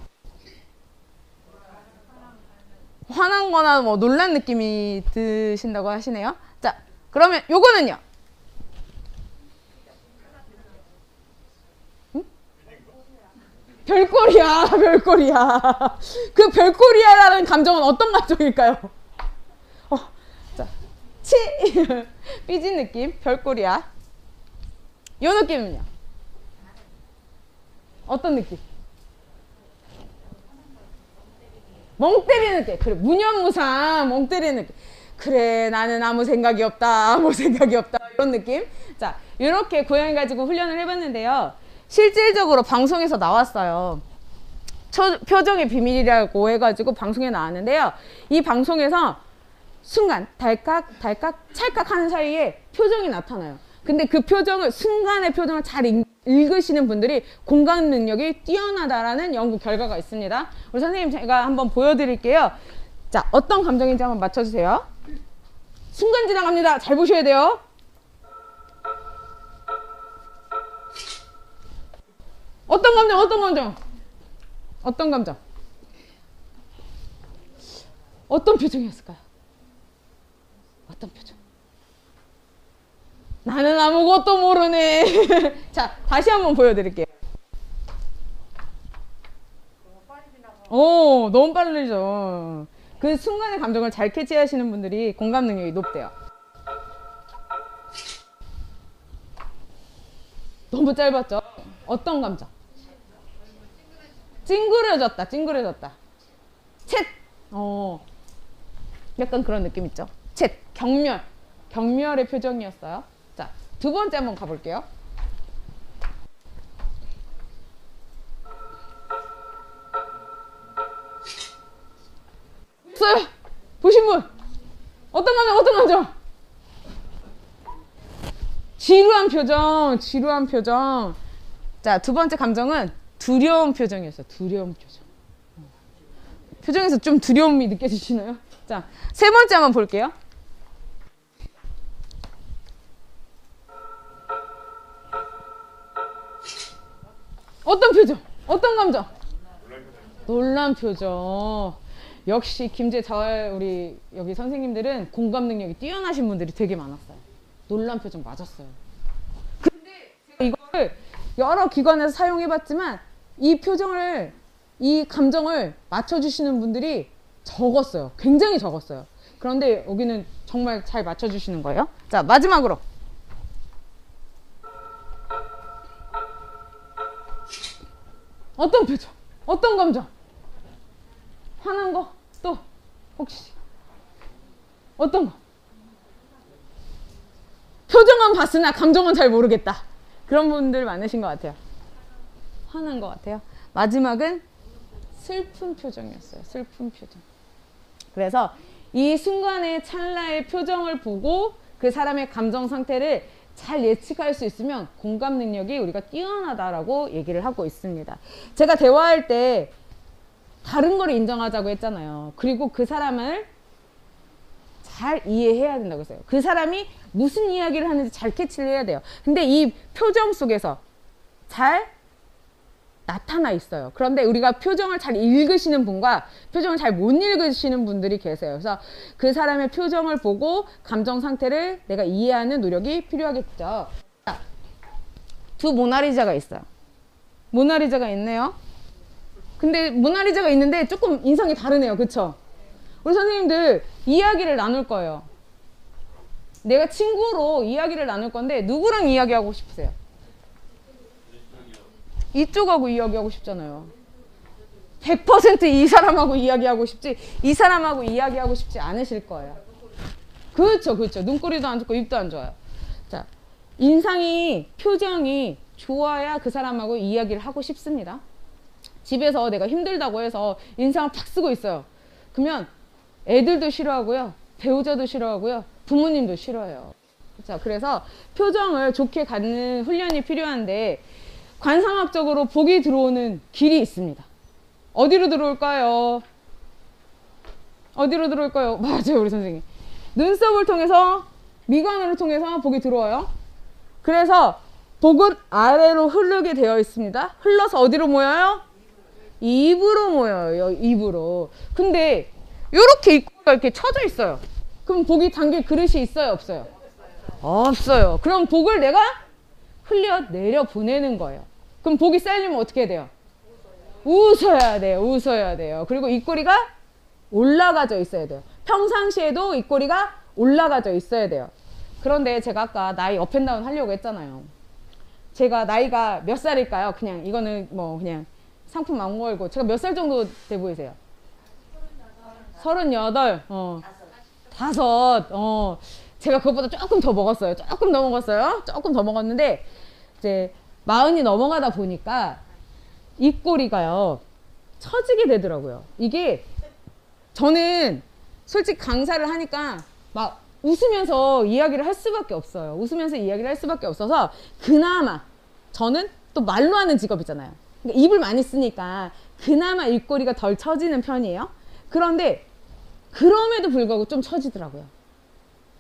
화난 거나 뭐 놀란 느낌이 드신다고 하시네요. 자, 그러면 요거는요? 응? 별꼴이야, 별꼴이야. 그 별꼴이야라는 감정은 어떤 감정일까요? 자, 삐진 느낌, 별꼴이야. 요 느낌은요? 어떤 느낌? 멍 때리는 느낌. 그래, 무념무상 멍 때리는 느낌. 그래, 나는 아무 생각이 없다, 아무 생각이 없다, 이런 느낌. 자, 이렇게 고양이 가지고 훈련을 해봤는데요. 실질적으로 방송에서 나왔어요. 표정의 비밀이라고 해가지고 방송에 나왔는데요. 이 방송에서 순간 달칵 달칵 찰칵 하는 사이에 표정이 나타나요. 근데 그 표정을 순간의 표정을 잘 읽으시는 분들이 공감 능력이 뛰어나다라는 연구 결과가 있습니다. 우리 선생님 제가 한번 보여드릴게요. 자, 어떤 감정인지 한번 맞춰주세요. 순간 지나갑니다. 잘 보셔야 돼요. 어떤 감정? 어떤 감정? 어떤 감정? 어떤 표정이었을까요? 어떤 표정? 나는 아무것도 모르네. 자, 다시 한번 보여드릴게요. 오, 너무 빠르죠. 그 순간의 감정을 잘 캐치하시는 분들이 공감 능력이 높대요. 너무 짧았죠? 어떤 감정? 찡그려졌다, 찡그려졌다. 챗! 약간 그런 느낌 있죠? 챗, 경멸. 경멸의 표정이었어요. 자, 두 번째 한번 가볼게요. 있어요? 보신 분? 어떤 감정, 어떤 감정? 지루한 표정, 지루한 표정. 자, 두 번째 감정은 두려운 표정이었어요. 두려운 표정. 표정에서 좀 두려움이 느껴지시나요? 자, 세 번째 한번 볼게요. 어떤 표정? 어떤 감정? 놀란 표정. 역시 우리 여기 선생님들은 공감 능력이 뛰어나신 분들이 되게 많았어요. 놀란 표정 맞았어요. 근데 제가 이거를 여러 기관에서 사용해봤지만 이 감정을 맞춰주시는 분들이 적었어요. 굉장히 적었어요. 그런데 여기는 정말 잘 맞춰주시는 거예요. 자, 마지막으로. 어떤 표정? 어떤 감정? 화난 거? 또 혹시 어떤 거? 표정은 봤으나 감정은 잘 모르겠다. 그런 분들 많으신 것 같아요. 화난 것 같아요. 마지막은 슬픈 표정이었어요. 슬픈 표정. 그래서 이 순간의 찰나의 표정을 보고 그 사람의 감정 상태를 잘 예측할 수 있으면 공감 능력이 우리가 뛰어나다라고 얘기를 하고 있습니다. 제가 대화할 때 다른 걸 인정하자고 했잖아요. 그리고 그 사람을 잘 이해해야 된다고 했어요. 그 사람이 무슨 이야기를 하는지 잘 캐치를 해야 돼요. 근데 이 표정 속에서 잘 나타나 있어요. 그런데 우리가 표정을 잘 읽으시는 분과 표정을 잘 못 읽으시는 분들이 계세요. 그래서 그 사람의 표정을 보고 감정 상태를 내가 이해하는 노력이 필요하겠죠. 자, 두 모나리자가 있어요. 모나리자가 있네요. 근데 모나리자가 있는데 조금 인상이 다르네요. 그쵸? 우리 선생님들 이야기를 나눌 거예요. 내가 친구로 이야기를 나눌 건데 누구랑 이야기하고 싶으세요? 이쪽하고 이야기하고 싶잖아요. 100% 이 사람하고 이야기하고 싶지 이 사람하고 이야기하고 싶지 않으실 거예요. 그렇죠, 그렇죠. 눈꼬리도 안 좋고 입도 안 좋아요. 자, 인상이 표정이 좋아야 그 사람하고 이야기를 하고 싶습니다. 집에서 내가 힘들다고 해서 인상을 팍 쓰고 있어요. 그러면 애들도 싫어하고요, 배우자도 싫어하고요, 부모님도 싫어해요. 자, 그래서 표정을 좋게 갖는 훈련이 필요한데 관상학적으로 복이 들어오는 길이 있습니다. 어디로 들어올까요? 어디로 들어올까요? 맞아요, 우리 선생님. 눈썹을 통해서, 미간을 통해서 복이 들어와요. 그래서 복은 아래로 흐르게 되어 있습니다. 흘러서 어디로 모여요? 입으로 모여요, 입으로. 근데 이렇게 입구가 이렇게 쳐져 있어요. 그럼 복이 담길 그릇이 있어요, 없어요? 없어요. 그럼 복을 내가 흘려내려 보내는 거예요. 그럼 복이 쌓이려면 어떻게 해야 돼요? 웃어야 돼요. 웃어야 돼요. 그리고 입꼬리가 올라가져 있어야 돼요. 평상시에도 입꼬리가 올라가져 있어야 돼요. 그런데 제가 아까 나이 업앤다운 하려고 했잖아요. 제가 나이가 몇 살일까요? 그냥 이거는 뭐 그냥 상품 안 걸고 제가 몇 살 정도 돼 보이세요? 38. 다섯. 제가 그것보다 조금 더 먹었어요. 조금 더 먹었어요. 조금 더 먹었는데 이제 40이 넘어가다 보니까 입꼬리가요 처지게 되더라고요. 이게 저는 솔직히 강사를 하니까 막 웃으면서 이야기를 할 수밖에 없어요. 웃으면서 이야기를 할 수밖에 없어서 그나마 저는 또 말로 하는 직업이잖아요. 그러니까 입을 많이 쓰니까 그나마 입꼬리가 덜 처지는 편이에요. 그런데 그럼에도 불구하고 좀 처지더라고요.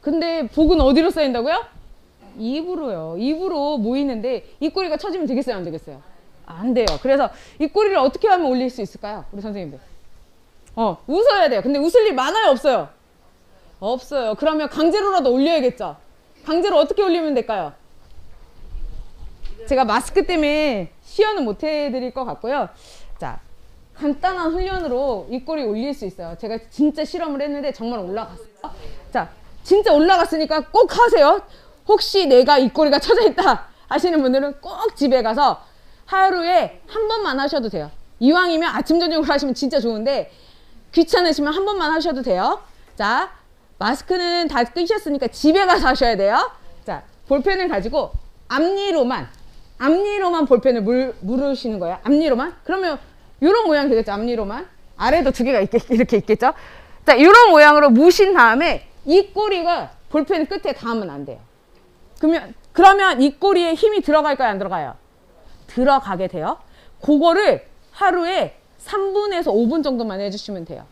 근데 복은 어디로 쌓인다고요? 입으로요. 입으로 모이는데 입꼬리가 처지면 되겠어요? 안 되겠어요? 안 돼요. 그래서 입꼬리를 어떻게 하면 올릴 수 있을까요? 우리 선생님들. 웃어야 돼요. 근데 웃을 일 많아요? 없어요? 없어요. 그러면 강제로라도 올려야겠죠? 강제로 어떻게 올리면 될까요? 제가 마스크 때문에 시연은 못 해드릴 것 같고요. 자, 간단한 훈련으로 입꼬리 올릴 수 있어요. 제가 진짜 실험을 했는데 정말 올라갔어요. 자, 진짜 올라갔으니까 꼭 하세요. 혹시 내가 입꼬리가 처져 있다 하시는 분들은 꼭 집에 가서 하루에 한 번만 하셔도 돼요. 이왕이면 아침 저녁으로 하시면 진짜 좋은데 귀찮으시면 한 번만 하셔도 돼요. 자, 마스크는 다 끄셨으니까 집에 가서 하셔야 돼요. 자, 볼펜을 가지고 앞니로만 볼펜을 물으시는 거예요. 앞니로만. 그러면 이런 모양 되겠죠. 앞니로만. 아래도 두 개가 이렇게 있겠죠. 자, 이런 모양으로 무신 다음에 이 꼬리가 볼펜 끝에 닿으면 안 돼요. 그러면 이 꼬리에 힘이 들어갈까요? 안 들어가요? 들어가게 돼요. 그거를 하루에 3분에서 5분 정도만 해주시면 돼요.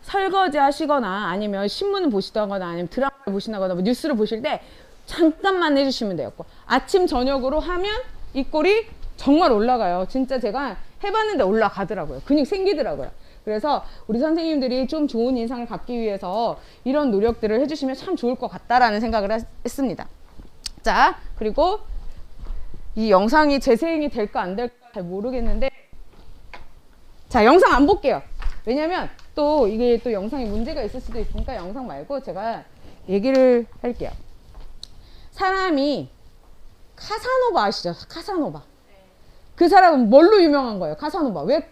설거지 하시거나 아니면 신문을 보시다거나 아니면 드라마를 보시거나 뭐 뉴스를 보실 때 잠깐만 해주시면 돼요. 아침 저녁으로 하면 이 꼴이 정말 올라가요. 진짜 제가 해봤는데 올라가더라고요. 근육 생기더라고요. 그래서 우리 선생님들이 좀 좋은 인상을 갖기 위해서 이런 노력들을 해주시면 참 좋을 것 같다라는 생각을 했습니다. 자, 그리고 이 영상이 재생이 될까 안 될까 잘 모르겠는데, 자, 영상 안 볼게요. 왜냐면 또 이게 또 영상에 문제가 있을 수도 있으니까 영상 말고 제가 얘기를 할게요. 사람이 카사노바 아시죠? 카사노바. 그 사람은 뭘로 유명한 거예요? 카사노바. 왜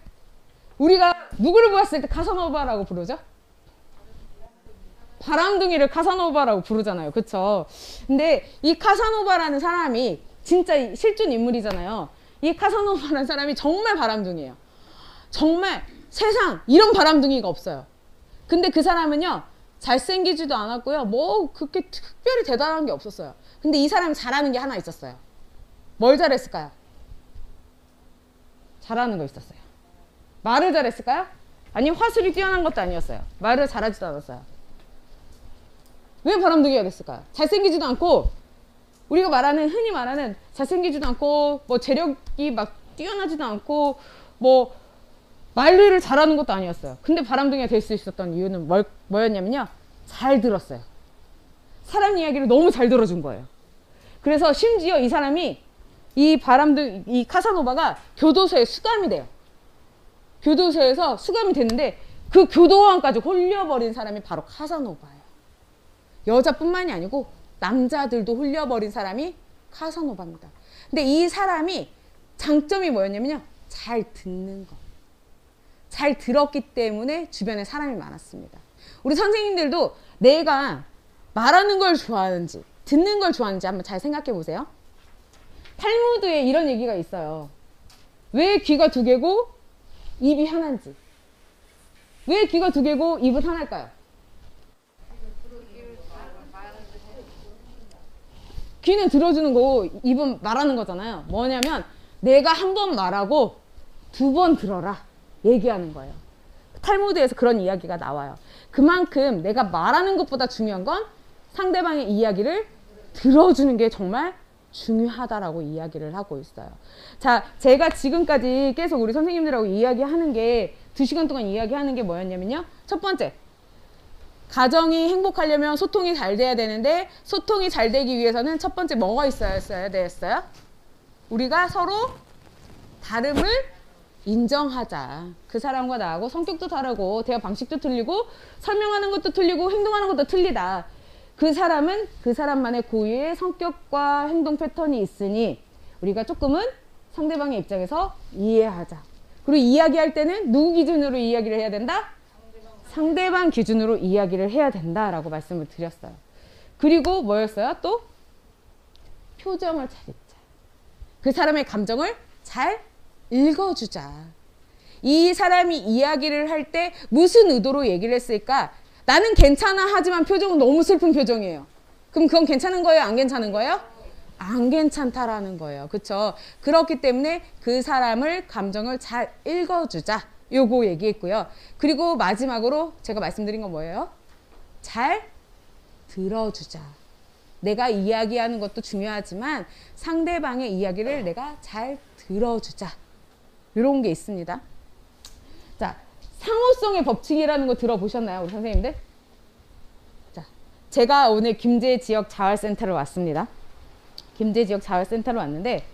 우리가 누구를 보았을 때 카사노바라고 부르죠? 바람둥이를 카사노바라고 부르잖아요. 그쵸? 근데 이 카사노바라는 사람이 진짜 실존 인물이잖아요. 이 카사노바라는 사람이 정말 바람둥이에요. 정말 세상 이런 바람둥이가 없어요. 근데 그 사람은요, 잘생기지도 않았고요, 뭐 그렇게 특별히 대단한 게 없었어요. 근데 이 사람이 잘하는 게 하나 있었어요. 뭘 잘했을까요? 잘하는 거 있었어요. 말을 잘했을까요? 아니, 화술이 뛰어난 것도 아니었어요. 말을 잘하지도 않았어요. 왜 바람둥이가 됐을까요? 잘생기지도 않고, 우리가 흔히 말하는 잘생기지도 않고, 뭐 재력이 막 뛰어나지도 않고, 뭐 말을 잘하는 것도 아니었어요. 근데 바람둥이가 될 수 있었던 이유는 뭐였냐면요, 잘 들었어요. 사람 이야기를 너무 잘 들어준 거예요. 그래서 심지어 이 사람이 이 카사노바가 교도소에 수감이 돼요. 교도소에서 수감이 됐는데 그 교도관까지 홀려버린 사람이 바로 카사노바예요. 여자뿐만이 아니고 남자들도 홀려버린 사람이 카사노바입니다. 근데 이 사람이 장점이 뭐였냐면요, 잘 듣는 거. 잘 들었기 때문에 주변에 사람이 많았습니다. 우리 선생님들도 내가 말하는 걸 좋아하는지 듣는 걸 좋아하는지 한번 잘 생각해 보세요. 탈무드에 이런 얘기가 있어요. 왜 귀가 두 개고 입이 하나인지. 왜 귀가 두 개고 입은 하나일까요? 귀는 들어주는 거고 입은 말하는 거잖아요. 뭐냐면 내가 한 번 말하고 두 번 들어라 얘기하는 거예요. 탈무드에서 그런 이야기가 나와요. 그만큼 내가 말하는 것보다 중요한 건 상대방의 이야기를 들어주는 게 정말 중요하다라고 이야기를 하고 있어요. 자, 제가 지금까지 계속 우리 선생님들하고 이야기하는 게 2시간 동안 이야기하는 게 뭐였냐면요, 첫 번째, 가정이 행복하려면 소통이 잘 돼야 되는데 소통이 잘 되기 위해서는 첫 번째 뭐가 있어야 됐어요? 우리가 서로 다름을 인정하자. 그 사람과 나하고 성격도 다르고 대화 방식도 틀리고 설명하는 것도 틀리고 행동하는 것도 틀리다. 그 사람은 그 사람만의 고유의 성격과 행동 패턴이 있으니 우리가 조금은 상대방의 입장에서 이해하자. 그리고 이야기할 때는 누구 기준으로 이야기를 해야 된다? 상대방 기준으로 이야기를 해야 된다라고 말씀을 드렸어요. 그리고 뭐였어요? 또 표정을 잘 읽자. 그 사람의 감정을 잘 읽어주자. 이 사람이 이야기를 할 때 무슨 의도로 얘기를 했을까? 나는 괜찮아 하지만 표정은 너무 슬픈 표정이에요. 그럼 그건 괜찮은 거예요? 안 괜찮은 거예요? 안 괜찮다라는 거예요. 그쵸? 그렇기 때문에 그 사람을 감정을 잘 읽어주자. 요거 얘기했고요. 그리고 마지막으로 제가 말씀드린 건 뭐예요? 잘 들어주자. 내가 이야기하는 것도 중요하지만 상대방의 이야기를 내가 잘 들어주자. 이런 게 있습니다. 자, 상호성의 법칙이라는 거 들어보셨나요? 우리 선생님들? 자, 제가 오늘 김제 지역 자활센터를 왔습니다. 김제 지역 자활센터를 왔는데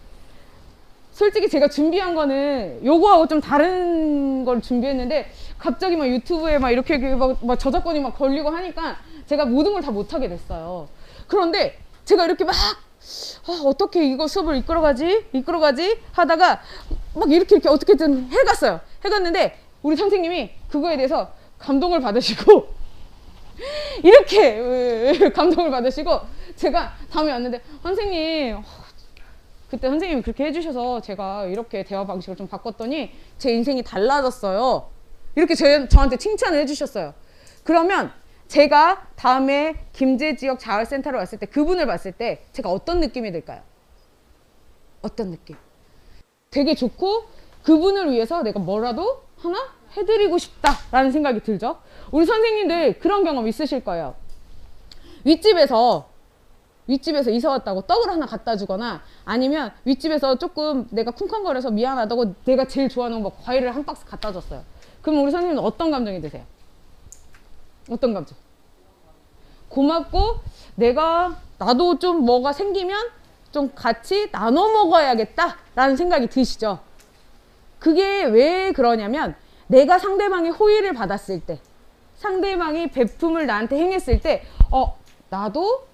솔직히 제가 준비한 거는 요거하고 좀 다른 걸 준비했는데 갑자기 막 유튜브에 막 이렇게 막 저작권이 막 걸리고 하니까 제가 모든 걸 다 못하게 됐어요. 그런데 제가 이렇게 막 어떻게 이거 수업을 이끌어가지 하다가 막 이렇게 어떻게든 해갔는데 우리 선생님이 그거에 대해서 감동을 받으시고 이렇게 감동을 받으시고 제가 다음에 왔는데 선생님 그때 선생님이 그렇게 해주셔서 제가 이렇게 대화 방식을 좀 바꿨더니 제 인생이 달라졌어요. 이렇게 저한테 칭찬을 해주셨어요. 그러면 제가 다음에 김제 지역 자활센터로 왔을 때 그분을 봤을 때 제가 어떤 느낌이 들까요? 어떤 느낌? 되게 좋고 그분을 위해서 내가 뭐라도 하나 해드리고 싶다라는 생각이 들죠. 우리 선생님들 그런 경험 있으실 거예요. 윗집에서 이사 왔다고 떡을 하나 갖다 주거나 아니면 윗집에서 조금 내가 쿵쾅거려서 미안하다고 내가 제일 좋아하는 뭐 과일을 한 박스 갖다 줬어요. 그럼 우리 선생님은 어떤 감정이 드세요? 어떤 감정? 고맙고 나도 좀 뭐가 생기면 좀 같이 나눠 먹어야겠다라는 생각이 드시죠. 그게 왜 그러냐면 내가 상대방의 호의를 받았을 때 상대방이 베품을 나한테 행했을 때 나도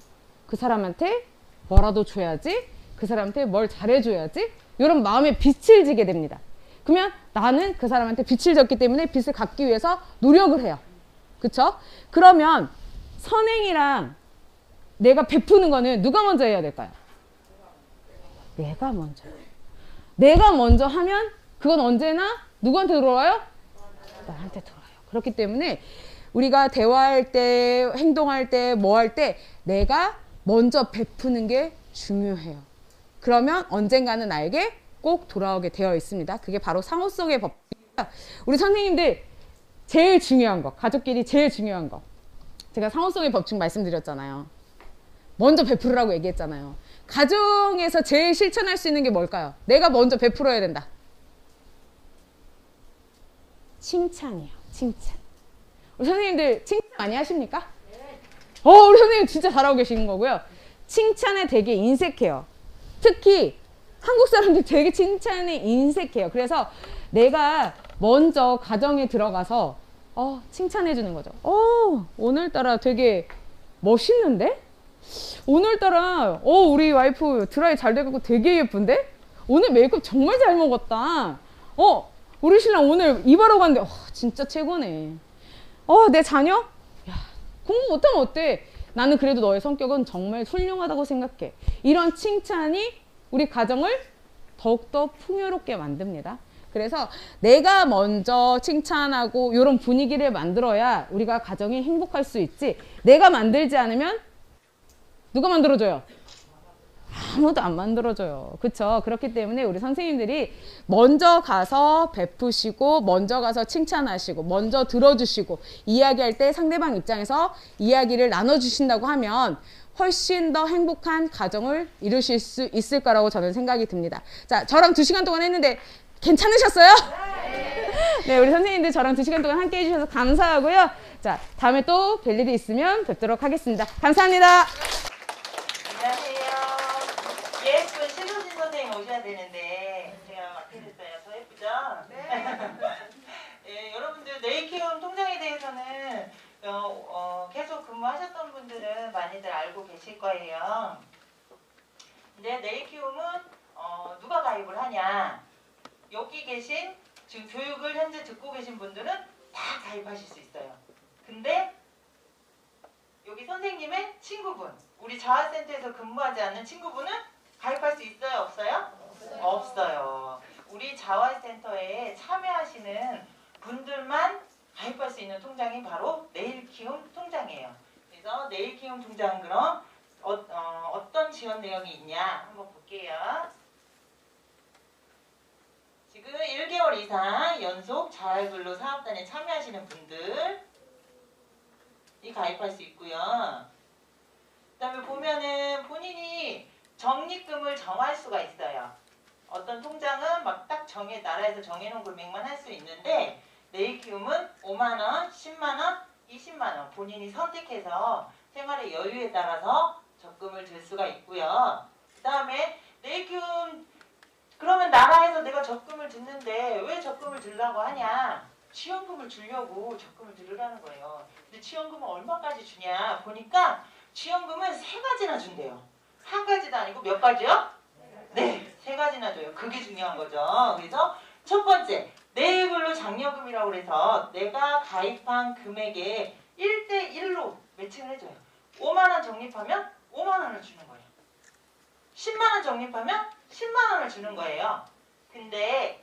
그 사람한테 뭐라도 줘야지 그 사람한테 뭘 잘해줘야지 이런 마음에 빛을 지게 됩니다. 그러면 나는 그 사람한테 빛을 졌기 때문에 빛을 갖기 위해서 노력을 해요. 그쵸? 그러면 선행이랑 내가 베푸는 거는 누가 먼저 해야 될까요? 내가 먼저. 내가 먼저 하면 그건 언제나 누구한테 들어와요? 나한테 들어와요. 그렇기 때문에 우리가 대화할 때, 행동할 때, 뭐 할 때 내가 먼저 베푸는 게 중요해요. 그러면 언젠가는 나에게 꼭 돌아오게 되어 있습니다. 그게 바로 상호성의 법칙입니다. 우리 선생님들 제일 중요한 거, 가족끼리 제일 중요한 거. 제가 상호성의 법칙 말씀드렸잖아요. 먼저 베풀으라고 얘기했잖아요. 가정에서 제일 실천할 수 있는 게 뭘까요? 내가 먼저 베풀어야 된다. 칭찬이에요. 칭찬. 우리 선생님들 칭찬 많이 하십니까? 우리 선생님 진짜 잘하고 계시는 거고요. 칭찬에 되게 인색해요. 특히 한국 사람들 되게 칭찬에 인색해요. 그래서 내가 먼저 가정에 들어가서 칭찬해 주는 거죠. 오늘따라 되게 멋있는데? 오늘따라 우리 와이프 드라이 잘 돼갖고 되게 예쁜데? 오늘 메이크업 정말 잘 먹었다. 우리 신랑 오늘 이발하고 갔는데 진짜 최고네. 내 자녀? 야, 공부 못하면 어때? 나는 그래도 너의 성격은 정말 훌륭하다고 생각해. 이런 칭찬이 우리 가정을 더욱더 풍요롭게 만듭니다. 그래서 내가 먼저 칭찬하고 이런 분위기를 만들어야 우리가 가정이 행복할 수 있지. 내가 만들지 않으면 누가 만들어줘요? 아무도 안 만들어줘요. 그쵸? 그렇기 때문에 우리 선생님들이 먼저 가서 베푸시고 먼저 가서 칭찬하시고 먼저 들어주시고 이야기할 때 상대방 입장에서 이야기를 나눠주신다고 하면 훨씬 더 행복한 가정을 이루실 수 있을 거라고 저는 생각이 듭니다. 자, 저랑 2시간 동안 했는데 괜찮으셨어요? 네, 우리 선생님들 저랑 2시간 동안 함께 해주셔서 감사하고요. 자, 다음에 또 뵐 일이 있으면 뵙도록 하겠습니다. 감사합니다. 안녕하세요. 예쁜 신호진 선생님 오셔야 되는데 제가 맡게 됐어요. 더 예쁘죠? 네. 예, 여러분들 네이키움 통장에 대해서는 계속 근무하셨던 분들은 많이들 알고 계실 거예요. 근데 네이키움은 누가 가입을 하냐? 여기 계신 지금 교육을 현재 듣고 계신 분들은 다 가입하실 수 있어요. 근데 여기 선생님의 친구분, 우리 자아센터에서 근무하지 않는 친구분은 가입할 수 있어요? 없어요? 없어요. 우리 우리 자활센터에 참여하시는 분들만 가입할 수 있는 통장이 바로 내일키움 통장이에요. 그래서 내일키움 통장 그럼 어떤 지원 내용이 있냐 한번 볼게요. 지금 1개월 이상 연속 자활근로 사업단에 참여하시는 분들이 가입할 수 있고요. 그 다음에 보면은 본인이 적립금을 정할 수가 있어요. 어떤 통장은 막 딱 나라에서 정해놓은 금액만 할 수 있는데 내일키움은 5만원, 10만원, 20만원 본인이 선택해서 생활의 여유에 따라서 적금을 들 수가 있고요. 그 다음에 내일키움 그러면 나라에서 내가 적금을 듣는데 왜 적금을 들라고 하냐? 지원금을 주려고 적금을 들으라는 거예요. 근데 지원금은 얼마까지 주냐? 보니까 지원금은 3가지나 준대요. 한 가지도 아니고 몇 가지요? 네, 3가지나 줘요. 그게 중요한 거죠. 그래서 첫 번째, 내일근로 장려금이라고 그래서 내가 가입한 금액에 1대1로 매칭을 해줘요. 5만원 적립하면 5만원을 주는 거예요. 10만원 적립하면 10만원을 주는 거예요. 근데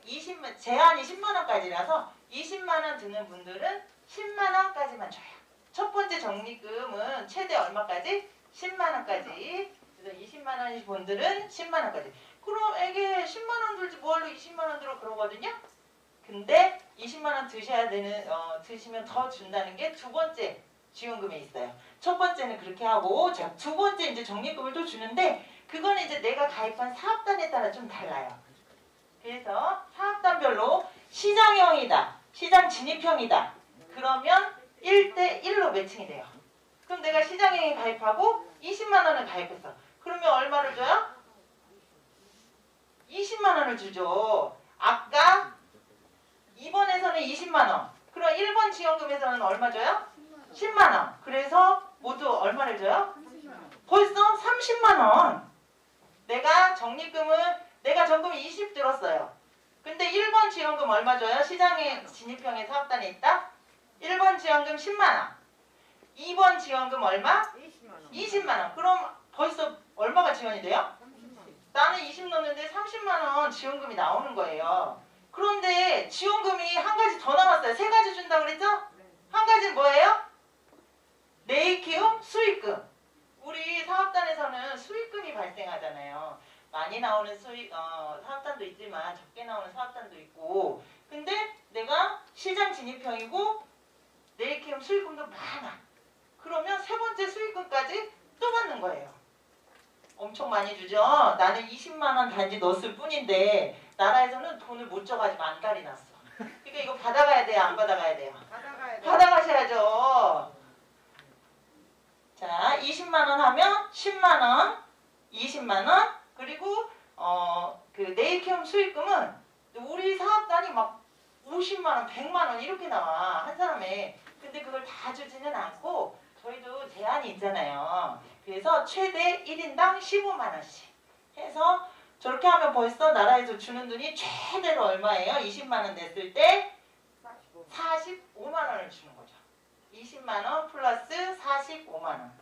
제한이 10만원까지라서 20만원 드는 분들은 10만원까지만 줘요. 첫 번째 적립금은 최대 얼마까지? 10만원까지. 그래서 20만원이신 분들은 10만원까지. 그럼 이게 10만원 들지 뭘로 20만원 들어 그러거든요. 근데 20만원 드시면 더 준다는 게 두 번째 지원금에 있어요. 첫 번째는 그렇게 하고, 자, 두 번째 이제 적립금을 또 주는데, 그거는 이제 내가 가입한 사업단에 따라 좀 달라요. 그래서 사업단별로 시장형이다, 시장 진입형이다. 그러면 1대1로 매칭이 돼요. 그럼 내가 시장형에 가입하고 20만원을 가입했어. 그러면 얼마를 줘요? 20만원을 주죠. 아까 2번에서는 20만원. 그럼 1번 지원금에서는 얼마 줘요? 10만원. 그래서 모두 얼마를 줘요? 벌써 30만원. 내가 적금 20 들었어요. 근데 1번 지원금 얼마 줘요? 시장의 진입형의 사업단에 있다? 1번 지원금 10만원. 2번 지원금 얼마? 20만원. 그럼 벌써 얼마가 지원이 돼요? 나는 20 넣었는데 30만원 지원금이 나오는 거예요. 그런데 지원금이 한 가지 더 남았어요. 3가지 준다고 그랬죠? 한 가지는 뭐예요? 내일키움 수익금. 우리 사업단에서는 수익금이 발생하잖아요. 많이 나오는 사업단도 있지만 적게 나오는 사업단도 있고, 근데 내가 시장 진입형이고 내일키움 수익금도 많아. 그러면 세 번째 수익금까지 또 받는 거예요. 엄청 많이 주죠. 나는 20만원 단지 넣었을 뿐인데 나라에서는 돈을 못 줘가지고 안달이 났어. 그러니까 이거 받아가야 돼요? 안 받아가야 돼요? 받아가셔야죠. 자, 20만원 하면 10만원, 20만원, 그리고 그 내일키움 수익금은 우리 사업단이 막 50만원, 100만원 이렇게 나와, 한 사람에. 근데 그걸 다 주지는 않고 저희도 제한이 있잖아요. 그래서 최대 1인당 15만원씩 해서 저렇게 하면 벌써 나라에서 주는 돈이 최대로 얼마예요? 20만원 냈을 때 45만원을 주는 거죠. 20만원 플러스 45만원.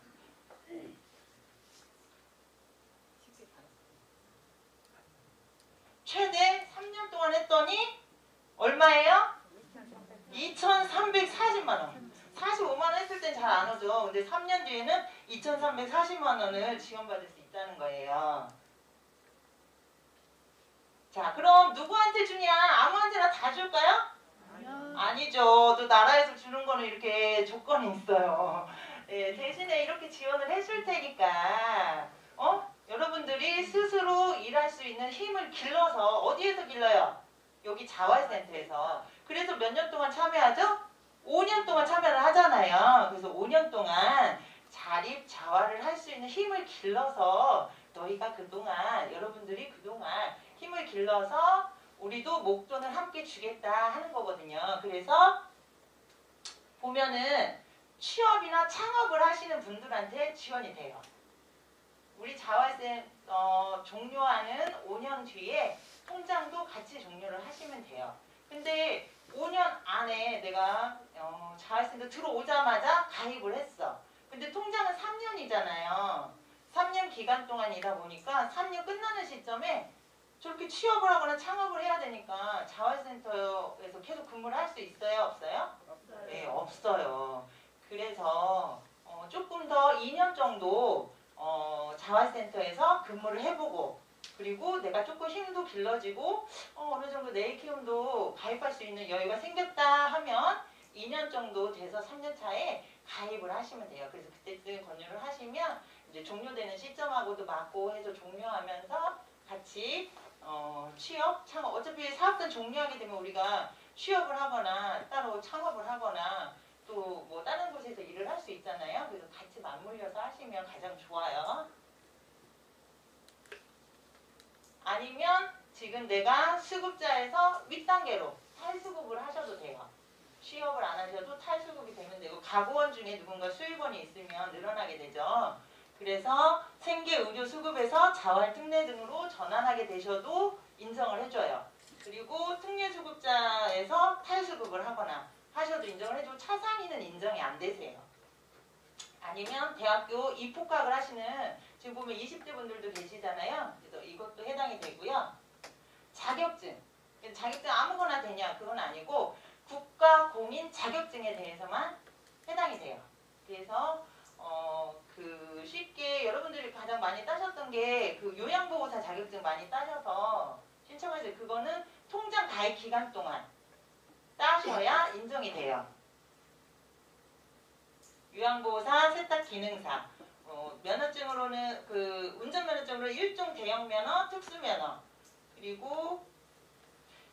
최대 3년 동안 했더니 얼마예요? 2,340만원. 45만원 했을 땐 잘 안 오죠. 근데 3년 뒤에는 2,340만원을 지원받을 수 있다는 거예요. 자, 그럼 누구한테 주냐? 아무한테나 다 줄까요? 아니죠. 또 나라에서 주는 거는 이렇게 조건이 있어요. 네, 대신에 이렇게 지원을 해줄 테니까 여러분들이 스스로 일할 수 있는 힘을 길러서, 어디에서 길러요? 여기 자활센터에서. 그래서 몇 년 동안 참여하죠? 5년 동안 참여를 하잖아요. 그래서 5년 동안 자립, 자활을 할 수 있는 힘을 길러서 너희가 그동안, 여러분들이 그동안 힘을 길러서 우리도 목돈을 함께 주겠다 하는 거거든요. 그래서 보면은 취업이나 창업을 하시는 분들한테 지원이 돼요. 우리 자활센터 종료하는 5년 뒤에 통장도 같이 종료를 하시면 돼요. 근데 5년 안에 내가 자활센터 들어오자마자 가입을 했어. 근데 통장은 3년이잖아요. 3년 기간 동안이다 보니까 3년 끝나는 시점에 저렇게 취업을 하거나 창업을 해야 되니까 자활센터에서 계속 근무를 할 수 있어요? 없어요? 없어요. 네, 없어요. 그래서 조금 더 2년 정도 자활센터에서 근무를 해보고 그리고 내가 조금 힘도 길러지고 어느 정도 네일 키움도 가입할 수 있는 여유가 생겼다 하면 2년 정도 돼서 3년 차에 가입을 하시면 돼요. 그래서 그때쯤 권유를 하시면 이제 종료되는 시점하고도 맞고 해서 종료하면서 같이 취업, 창업 어차피 사업단 종료하게 되면 우리가 취업을 하거나 따로 창업을 하거나 또 뭐 다른 곳에서 일을 할 수 있잖아요. 그래서 같이 맞물려서 하시면 가장 좋아요. 아니면 지금 내가 수급자에서 윗단계로 탈수급을 하셔도 돼요. 취업을 안 하셔도 탈수급이 되면 되고 가구원 중에 누군가 수입원이 있으면 늘어나게 되죠. 그래서 생계 의료 수급에서 자활 특례 등으로 전환하게 되셔도 인정을 해줘요. 그리고 특례 수급자에서 탈수급을 하거나 하셔도 인정을 해주고 차상위는 인정이 안 되세요. 아니면 대학교 입학을 하시는 지금 보면 20대 분들도 계시잖아요. 그래서 이것도 해당이 되고요. 자격증 아무거나 되냐 그건 아니고 국가 공인 자격증에 대해서만 해당이 돼요. 그래서 그 쉽게 여러분들이 가장 많이 따셨던 게 그 요양보호사 자격증 많이 따셔서 신청하세요. 그거는 통장 가입 기간 동안 따셔야 인정이 돼요. 요양보호사, 세탁기능사, 면허증으로는 그 운전면허증으로 일종 대형면허, 특수면허 그리고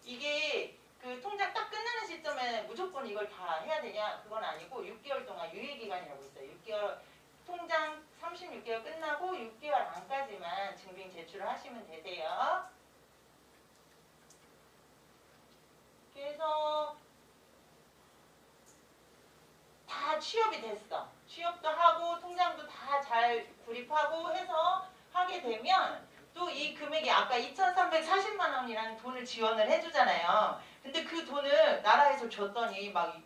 이게 그 통장 딱 끝나는 시점에 무조건 이걸 다 해야 되냐 그건 아니고 6개월 동안 유예기간이라고 있어요. 6개월 통장 36개월 끝나고 6개월 안까지만 증빙 제출을 하시면 되세요. 그래서 다 취업이 됐어. 취업도 하고 통장도 다 잘 구립하고 해서 하게 되면 또 이 금액이 아까 2,340만 원이라는 돈을 지원을 해주잖아요. 근데 그 돈을 나라에서 줬더니 막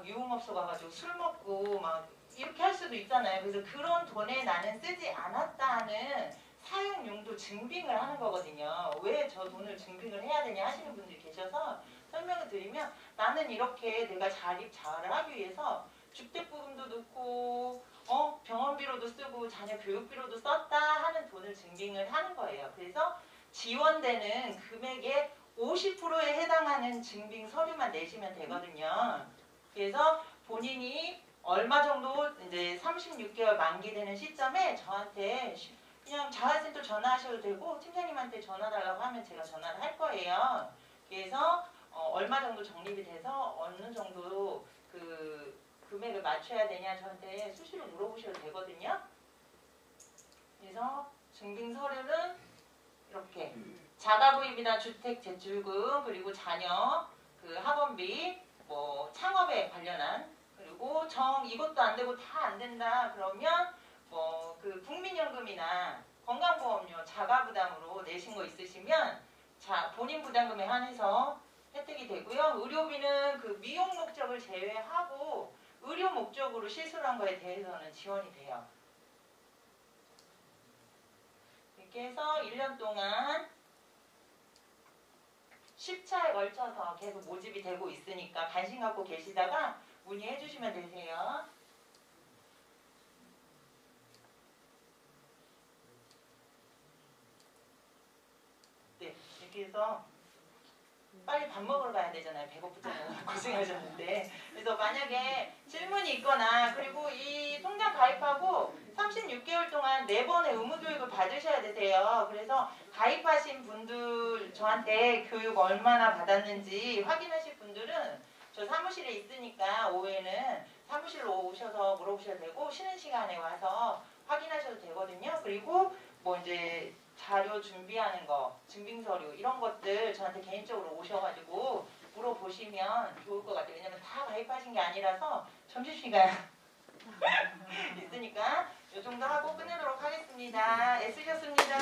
유흥업소 가가지고 술 먹고 막 이렇게 할 수도 있잖아요. 그래서 그런 돈에 나는 쓰지 않았다는 사용용도 증빙을 하는 거거든요. 왜 저 돈을 증빙을 해야 되냐 하시는 분들이 계셔서 설명을 드리면 나는 이렇게 내가 자립자활을 하기 위해서 주택보험도 넣고 병원비로도 쓰고 자녀 교육비로도 썼다 하는 돈을 증빙을 하는 거예요. 그래서 지원되는 금액의 50%에 해당하는 증빙 서류만 내시면 되거든요. 그래서 본인이 얼마 정도 이제 36개월 만기되는 시점에 저한테 그냥 자활센터 전화하셔도 되고 팀장님한테 전화 달라고 하면 제가 전화를 할 거예요. 그래서 얼마 정도 적립이 돼서 어느 정도 그 금액을 맞춰야 되냐 저한테 수시로 물어보셔도 되거든요. 그래서 증빙 서류는 이렇게 자가구입이나 주택 대출금 그리고 자녀 그 학원비 뭐 창업에 관련한 그리고 이것도 안 되고 다 안 된다 그러면 뭐 그 국민연금이나 건강보험료 자가부담으로 내신 거 있으시면 본인 부담금에 한해서 혜택이 되고요. 의료비는 그 미용 목적을 제외하고 의료 목적으로 시술한 거에 대해서는 지원이 돼요. 이렇게 해서 1년 동안 10차에 걸쳐서 계속 모집이 되고 있으니까 관심 갖고 계시다가 문의해 주시면 되세요. 네, 이렇게 해서 빨리 밥 먹으러 가야 되잖아요. 배고프잖아요. 고생하셨는데. 그래서 만약에 질문이 있거나 그리고 이 통장 가입하고 36개월 동안 4번의 의무교육을 받으셔야 되세요. 그래서 가입하신 분들 저한테 교육 얼마나 받았는지 확인하실 분들은 저 사무실에 있으니까 오후에는 사무실로 오셔서 물어보셔도 되고 쉬는 시간에 와서 확인하셔도 되거든요. 그리고 뭐 이제 자료 준비하는 거, 증빙서류 이런 것들 저한테 개인적으로 오셔가지고 물어보시면 좋을 것 같아요. 왜냐면 다 가입하신 게 아니라서 점심시간 있으니까 이 정도 하고 끝내도록 하겠습니다. 애쓰셨습니다.